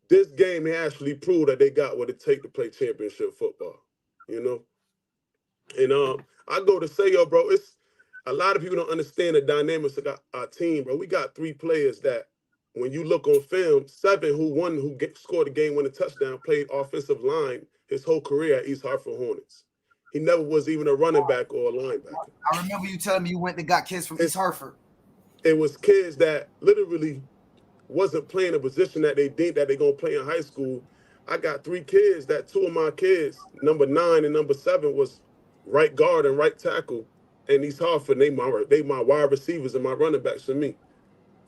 This game, they actually proved that they got what it takes to play championship football, you know? And I go to say, yo, bro, it's a lot of people don't understand the dynamics of our team, bro. We got 3 players that, when you look on film, 7 who scored the game-winning touchdown, played offensive line his whole career at East Hartford Hornets. He never was even a running back or a linebacker. I remember you telling me you went and got kids from East Hartford. It was kids that literally wasn't playing a position that they think that they're going to play in high school. I got 3 kids that 2 of my kids, number 9 and number 7, was right guard and right tackle. And East Hartford, they my wide receivers and my running backs for me.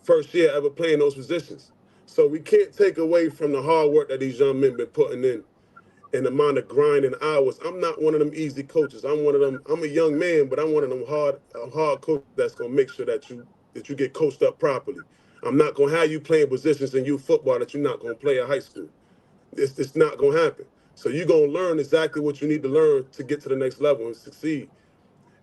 First year ever playing those positions. So we can't take away from the hard work that these young men been putting in and the amount of grind and hours. I'm not one of them easy coaches. I'm one of them. I'm a young man, but I'm one of them hard coach that's gonna make sure that you get coached up properly. I'm not gonna have you playing positions in youth football that you're not gonna play at high school. It's not gonna happen. So you're gonna learn exactly what you need to learn to get to the next level and succeed.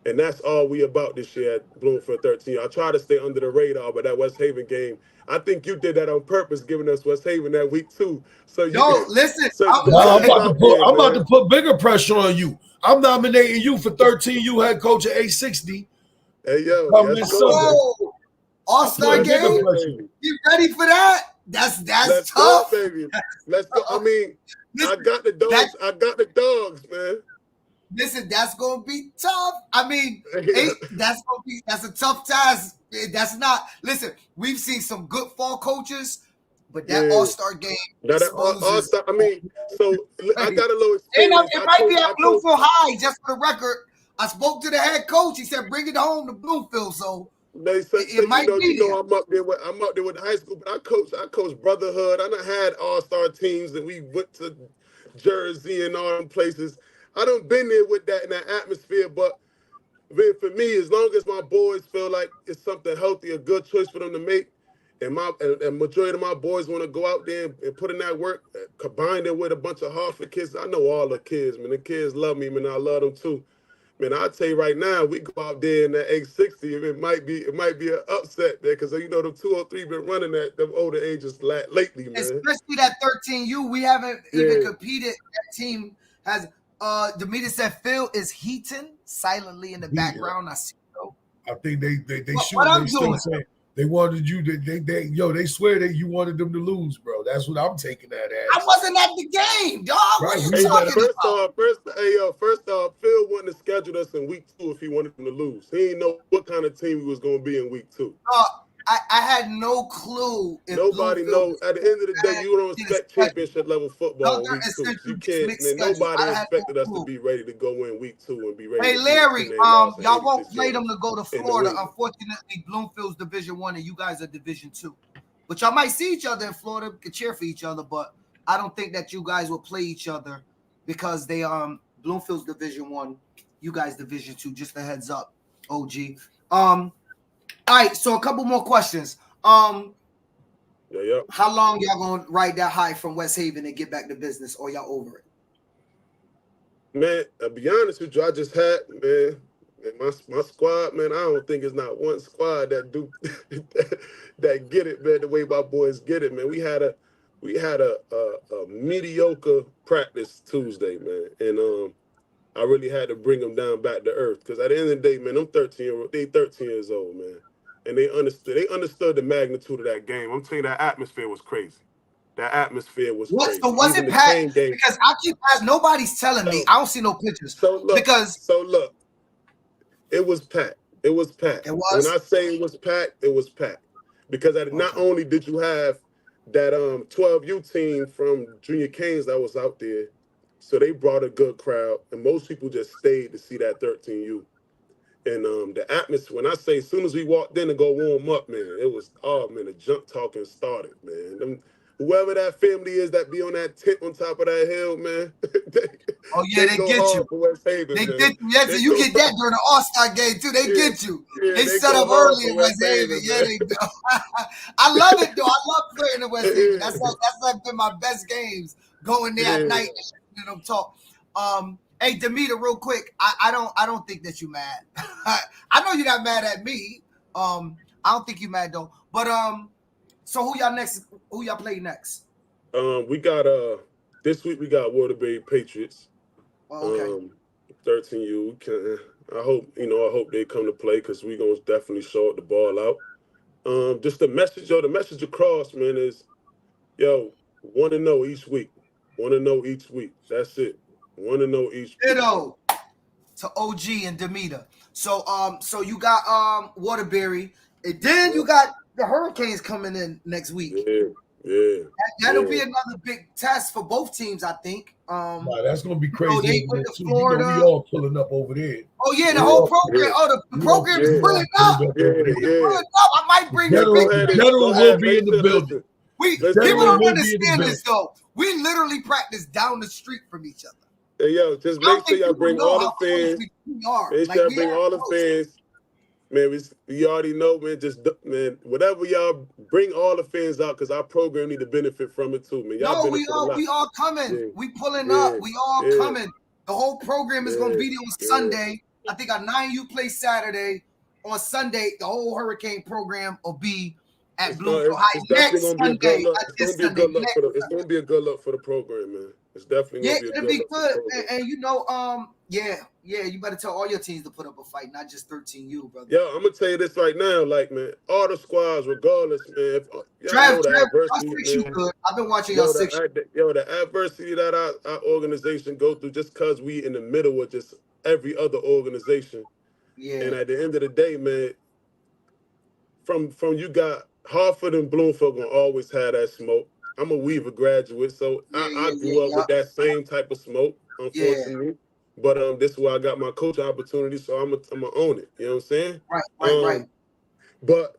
And that's all we about this year at Bloomfield 13. I try to stay under the radar, but that West Haven game, I think you did that on purpose, giving us West Haven that week too. So listen, I'm about to put bigger pressure on you. I'm nominating you for 13U head coach at 860. Hey yo, All-Star game. You ready for that? That's Let's tough, go, baby. Let's go. I mean, I got the dogs. I got the dogs, man. Listen, that's gonna be tough. I mean, that's a tough task. That's not. Listen, we've seen some good fall coaches, but that All-Star game exposes. I mean, so I got a little And experience. it might be at Bloomfield High. Just for the record, I spoke to the head coach. He said, "Bring it home to Bloomfield." So they said, it might be. I'm up there with high school, but I coach Brotherhood. I done had All-Star teams, and we went to Jersey and all them places. I done been there with that in that atmosphere, but man, for me, as long as my boys feel like it's something healthy, a good choice for them to make, and majority of my boys want to go out there and put in that work, combine it with a bunch of Hartford kids. I know all the kids, man. The kids love me, man. I love them too. Man, I'll tell you right now, we go out there in that 860, it might be an upset there, because you know them 203 been running at them older ages lately, man. Especially that 13U, we haven't even competed. That team has. Demeter said Phil is heating silently in the background. I see though. I think they still saying they wanted you to they swear that you wanted them to lose, bro. That's what I'm taking that as. I wasn't at the game, dog. Right. What are you talking about? First off, Phil wouldn't have scheduled us in week 2 if he wanted them to lose. He didn't know what kind of team we was going to be in week 2. I had no clue. Nobody knows. At the end of the day, you don't expect championship level football in week 2. You can't. Man, nobody expected us to be ready to go in week 2 and be ready. Hey, Larry, y'all won't play them to go to Florida. Unfortunately, Bloomfield's Division 1 and you guys are Division 2. But y'all might see each other in Florida, could cheer for each other, but I don't think that you guys will play each other because they Bloomfield's Division 1, you guys Division 2. Just a heads up, OG. All right, so a couple more questions. How long y'all gonna ride that high from West Haven and get back to business, or y'all over it? Man, I'll be honest with you, I just had, man, my squad, man, I don't think it's not one squad that do that get it, man, the way my boys get it, man. We had a mediocre practice Tuesday, man, and I really had to bring them down back to earth, because at the end of the day, man, they 13 years old, man. And they understood the magnitude of that game. I'm telling you, that atmosphere was crazy. That atmosphere was crazy. So was it packed? Because I keep asking, nobody's telling me. I don't see no pictures. So look, it was packed. It was packed. It was? When I say it was packed, it was packed. Because not only did you have that 12U team from Junior Canes that was out there, so they brought a good crowd, and most people just stayed to see that 13U. And the atmosphere, when I say as soon as we walked in to go warm up, man, it was, the junk talking started, man. Whoever that family is that be on that tent on top of that hill, man. they get you. Haven, they get you. Yeah, so you get that during the All-Star game, too. They get you. Yeah, they set up early in West Haven. Yeah, they do. I love it, though. I love playing in West Haven. That's like been my best games, going there at night and listening to them talk. Hey, Demeter, real quick. I don't think that you mad. I know you're not mad at me. I don't think you mad though. But so who y'all play next? We got this week we got Waterbury Patriots. Oh, okay. 13U. I hope they come to play, because we gonna definitely short the ball out. Just the message across, man, is 1-0 each week. 1-0 each week. That's it. 1-0 each. Ditto to OG and Demeter. So you got Waterbury, and then you got the Hurricanes coming in next week. Yeah. That'll be another big test for both teams, I think. That's gonna be crazy. They went to Florida. We all pulling up over there. Oh yeah, the whole program. Oh, the program is pulling up. Pulling up. I might bring the General will be in the building. People don't understand this though. We literally practice down the street from each other. Hey, just make sure y'all bring all the fans. Make sure y'all bring all the fans. Man, we already know, man. Whatever y'all bring all the fans out, because our program need to benefit from it too, man. We all coming. Yeah. We pulling up. We all coming. The whole program is gonna be there on Sunday. I think our 9U play Saturday. On Sunday, the whole Hurricane program will be at Bloomfield High next Sunday. It's gonna be a good look for the program, man. It's definitely gonna be good. And you better tell all your teams to put up a fight, not just 13U, brother. Yo, I'm gonna tell you this right now, man, all the squads, regardless, man. Trav, you good. I've been watching y'all 6. The adversity that our organization go through, just cause we in the middle of just every other organization. Yeah. And at the end of the day, man, from you got Hartford and Bloomfield gonna always have that smoke. I'm a Weaver graduate, so I grew up with that same type of smoke, unfortunately. Yeah. But this is where I got my coach opportunity, so I'm gonna own it. You know what I'm saying? Right. But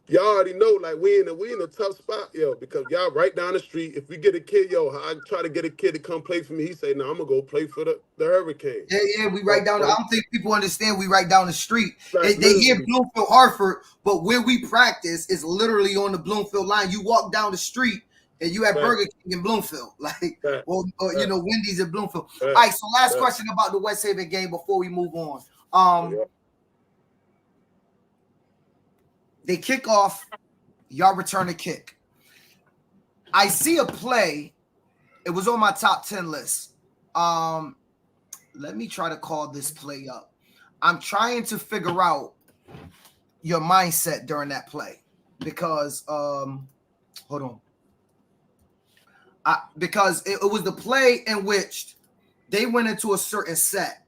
y'all already know, like we in a tough spot, yo, because y'all right down the street. If we get a kid, yo, I try to get a kid to come play for me. He say, "No, I'm gonna go play for the Hurricanes." Yeah, we right down. I don't think people understand we right down the street. Like, they hear Bloomfield, Hartford, but where we practice is literally on the Bloomfield line. You walk down the street and you have Burger King in Bloomfield, like, or you know, Wendy's in Bloomfield. All right. So last question about the West Haven game before we move on. They kick off. Y'all return a kick. I see a play. It was on my top 10 list. Let me try to call this play up. I'm trying to figure out your mindset during that play because hold on. Because it was the play in which they went into a certain set,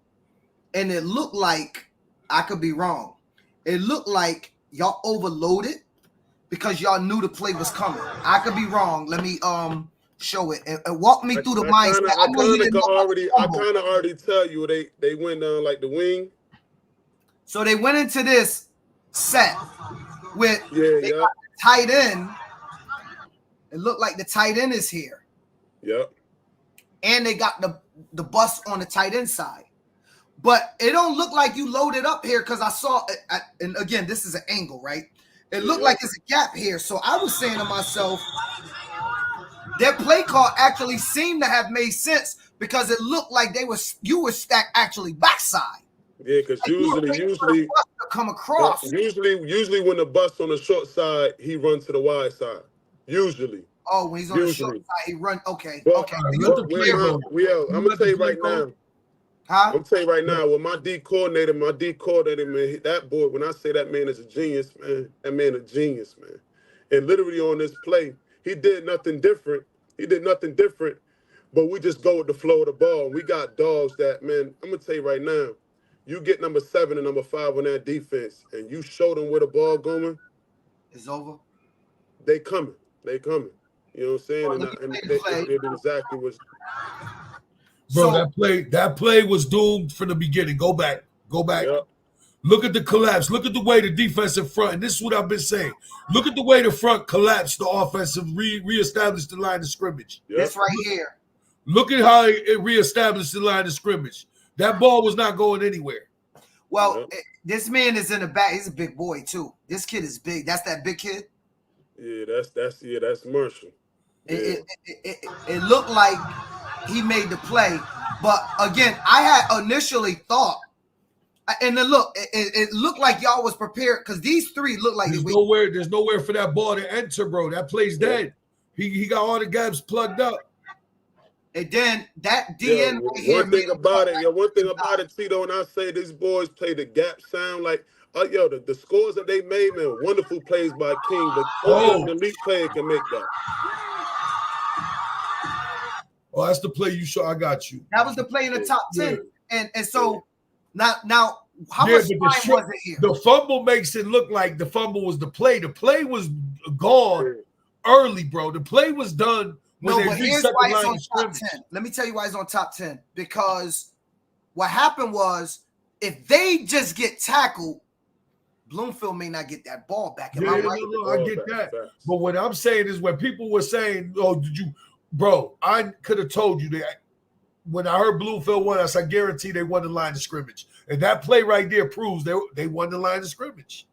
and it looked like, I could be wrong, it looked like y'all overloaded because y'all knew the play was coming. I could be wrong. Let me show it and walk me through the mindset. I kind of already tell you they went down like the wing. So they went into this set with got tight end. It looked like the tight end is here. Yep. And they got the bus on the tight end side. But it don't look like you loaded up here because I saw it. And again, this is an angle, right? It looked like there's a gap here. So I was saying to myself, their play call actually seemed to have made sense because it looked like you were stacked actually backside. Yeah, because usually come across. Usually when the bus on the short side, he runs to the wide side. Usually. Oh, when he's on the short side, he run. Okay. But, okay. I'm gonna tell you right now. Huh? I'm telling you right now, with my D coordinator, man, that boy, when I say that man is a genius, man, that man a genius, man. And literally on this play, he did nothing different. But we just go with the flow of the ball. We got dogs that, man, I'm going to tell you right now, you get number 7 and number 5 on that defense, and you show them where the ball going. It's over. They coming. You know what I'm saying? And they did exactly what. Bro, that play was doomed from the beginning. Go back. Yep. Look at the collapse. Look at the way the defensive front, and this is what I've been saying. Look at the way the front collapsed the offensive, reestablished the line of scrimmage. Yep. This right here. Look at how it reestablished the line of scrimmage. That ball was not going anywhere. Well, this man is in the back. He's a big boy too. This kid is big. That's that big kid. Yeah, that's Marshall. Yeah. It looked like he made the play, but again, I had initially thought, and then look, it looked like y'all was prepared because these three look like there's nowhere for that ball to enter, bro. That play's dead. He got all the gaps plugged up. And then that DN right here. One thing about it, Tito, and I say these boys play the gap sound like, the scores that they made, man, wonderful plays by King, but only an elite player can make that. Oh, that's the play you saw. I got you. That was the play in the top 10. And so now how much time was it here? The fumble makes it look like the fumble was the play. The play was gone early, bro. The play was done when they reset the line of scrimmage. Let me tell you why it's on top 10. Because what happened was if they just get tackled, Bloomfield may not get that ball back. I get that. But what I'm saying is when people were saying, bro, I could have told you that when I heard Bloomfield won, I said, I guarantee they won the line of scrimmage. And that play right there proves they won the line of scrimmage.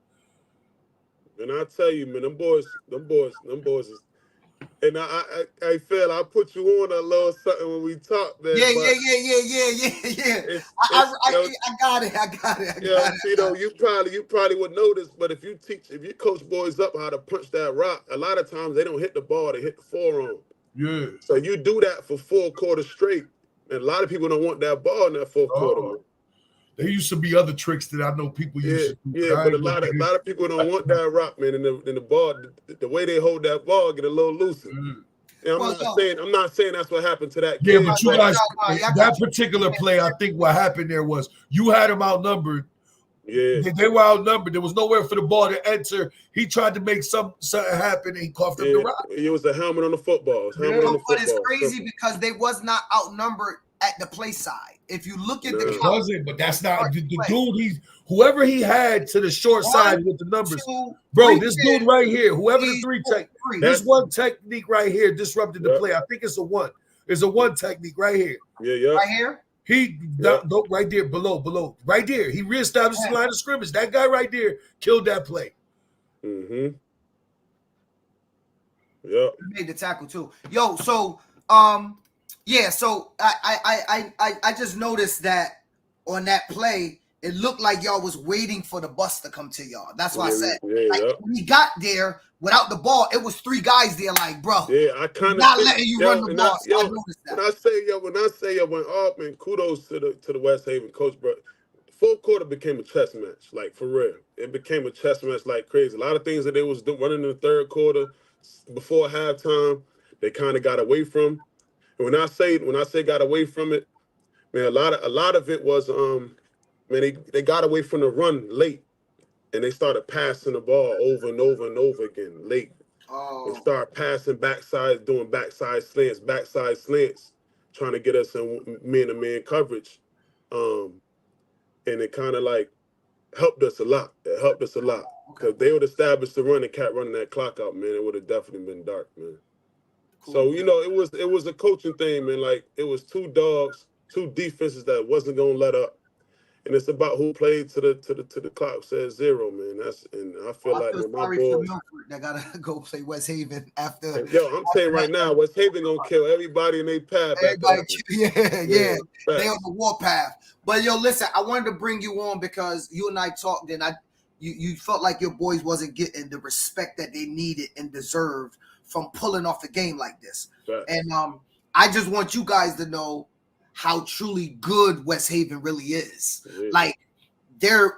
And I tell you, man, them boys is. And I feel I put you on a little something when we talk, man. Yeah. I got it. Tito, you probably would know this, but if you coach boys up how to punch that rock, a lot of times they don't hit the ball, they hit the forearm. Yeah. So you do that for 4 quarters straight, and a lot of people don't want that ball in that 4th quarter. Man. There used to be other tricks that I know people used to do. Yeah, but a lot of people don't want that rock, man. And the ball, the way they hold that ball, get a little looser. And I'm not saying that's what happened to that kid. Yeah, but you guys, that particular play, I think what happened there was you had him outnumbered. Yeah, they were outnumbered. There was nowhere for the ball to enter. He tried to make something happen, and he coughed up the rock. It was the helmet on the football. But it's crazy because they was not outnumbered at the play side. If you look at the count, wasn't, but that's not the dude. Whoever he had to the short side with the numbers, bro. This dude right here, whoever the three this one technique right here disrupted the play. I think it's a one. It's a one technique right here. Yeah. Right here. Right there, below, right there. He reestablished the line of scrimmage. That guy right there killed that play. Mm-hmm. Yeah. He made the tackle too. Yo, so yeah, so I just noticed that on that play, it looked like y'all was waiting for the bus to come to y'all. That's why I said when he got there without the ball, it was three guys there like, bro. Yeah, I kind of not letting you run the ball. When I say man, kudos to the West Haven coach, bro. The fourth quarter became a chess match, like for real. It became a chess match like crazy. A lot of things that they was running in the third quarter before halftime, they kind of got away from. And when I say got away from it, man, a lot of it was man, they got away from the run late, and they started passing the ball over and over and over again late. They start passing backside, doing backside slants, trying to get us in man-to-man coverage. And it kind of like helped us a lot. It helped us a lot. Because they would establish the run and kept running that clock out, man, it would have definitely been dark, man. Cool. So, it was a coaching thing, man. Like, it was two defenses that wasn't gonna let up. And it's about who played to the clock says zero, man. I feel like when my boys that gotta go play West Haven after. Yo, I'm saying right now, West Haven gonna kill everybody in their path. Yeah. They on the warpath. But yo, listen, I wanted to bring you on because you and I talked, and you felt like your boys wasn't getting the respect that they needed and deserved from pulling off a game like this. Right. And I just want you guys to know how truly good West Haven really is. Yeah. Like they're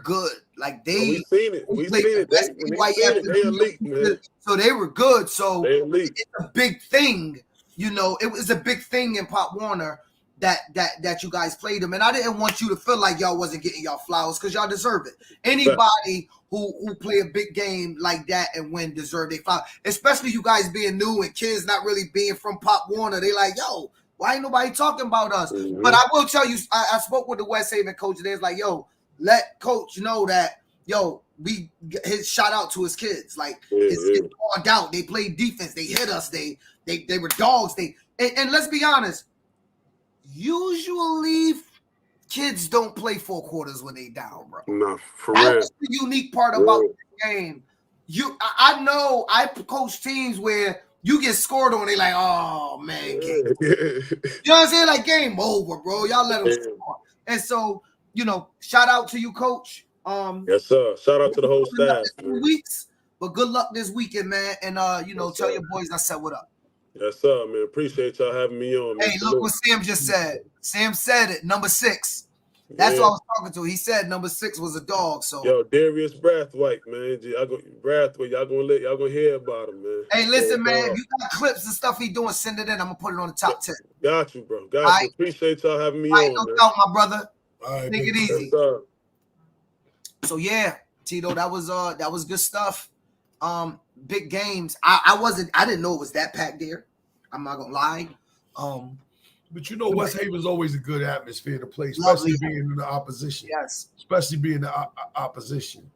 good. Like we've seen it. They elite, man. So they were good. So it's a big thing. It was a big thing in Pop Warner that you guys played them. And I didn't want you to feel like y'all wasn't getting y'all flowers because y'all deserve it. Anybody who play a big game like that and win deserve their flowers. Especially you guys being new and kids not really being from Pop Warner. They like, yo, why ain't nobody talking about us? Mm-hmm. But I will tell you, I spoke with the West Haven coach today. It's like, yo, let coach know that, yo, his shout out to his kids. Like, his kids balled out. They played defense. They hit us. They were dogs. And let's be honest, usually kids don't play 4 quarters when they down, bro. No, for real. That's the unique part about the game. I know I coach teams where you get scored on, they like, oh man, you know what I'm saying? Like, game over, bro. Y'all let them score. And so, shout out to you, coach. Yes, sir. Shout out to the whole staff. 2 weeks, but good luck this weekend, man. And tell your boys I said what up. Yes, sir, man. Appreciate y'all having me on. Hey, look what Sam just said. Sam said it. Number 6. That's what I was talking to. He said number 6 was a dog. So yo, Darius Brathwaite, man. Brathwaite, y'all gonna hear about him, man. Hey, listen, man. If you got clips and stuff he doing, send it in. I'm gonna put it on the top 10. Got you, bro. Got you. Appreciate y'all having me on. No doubt, my brother. All right, take it easy. Yes, so yeah, Tito, that was good stuff. Big games. I didn't know it was that packed there. I'm not gonna lie. But West Haven's always a good atmosphere to play, especially being in the opposition. Yes, especially being the opposition.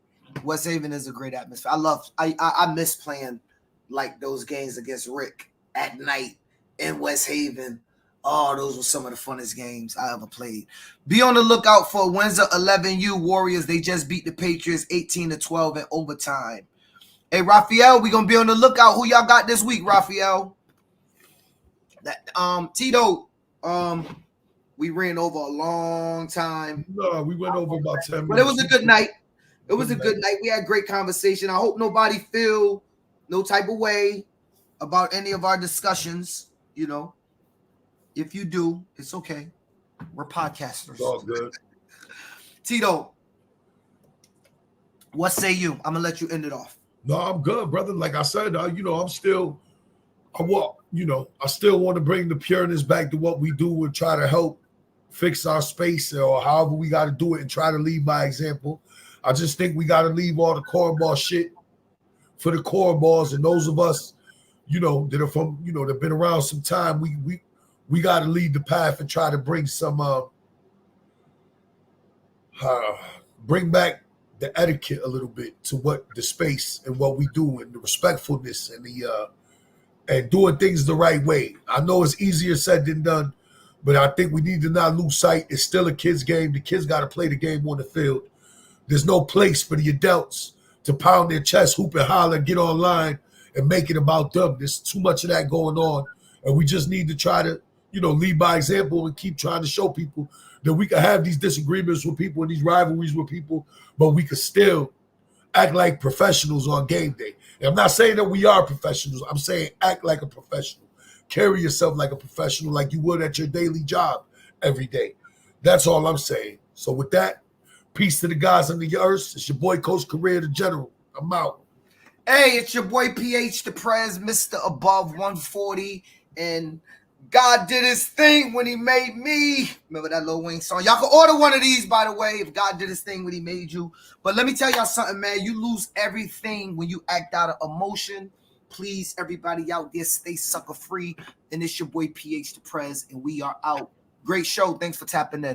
West Haven is a great atmosphere. I miss playing like those games against Rick at night in West Haven. Oh, those were some of the funnest games I ever played. Be on the lookout for Windsor 11U Warriors. They just beat the Patriots 18-12 in overtime. Hey, Raphael, we gonna be on the lookout. Who y'all got this week, Raphael? Tito. We ran over a long time. No, we went over about 10 minutes. But it was a good night. It was a good night. We had great conversation. I hope nobody feel no type of way about any of our discussions. If you do, it's okay. We're podcasters. It's all good. Tito, what say you? I'm gonna let you end it off. No, I'm good, brother. Like I said, I'm still I still want to bring the pureness back to what we do and try to help fix our space or however we got to do it and try to lead by example. I just think we got to leave all the cornball shit for the cornballs, and those of us, that are from, that have been around some time. We got to lead the path and try to bring some bring back the etiquette a little bit to what the space and what we do and the respectfulness and the and doing things the right way. I know it's easier said than done, but I think we need to not lose sight. It's still a kid's game. The kids got to play the game on the field. There's no place for the adults to pound their chest, hoop and holler, get online, and make it about them. There's too much of that going on, and we just need to try to, lead by example and keep trying to show people that we can have these disagreements with people and these rivalries with people, but we can still act like professionals on game day. And I'm not saying that we are professionals. I'm saying act like a professional. Carry yourself like a professional, like you would at your daily job every day. That's all I'm saying. So with that, peace to the guys on the earth. It's your boy, Coach Career, the General. I'm out. Hey, it's your boy, PH, the Prez, Mr. Above 140. And God did his thing when he made me. Remember that Lil Wayne song? Y'all can order one of these, by the way, if God did his thing when he made you. But let me tell y'all something, man. You lose everything when you act out of emotion. Please, everybody out there, stay sucker free. And it's your boy, PH, the Prez, and we are out. Great show. Thanks for tapping in.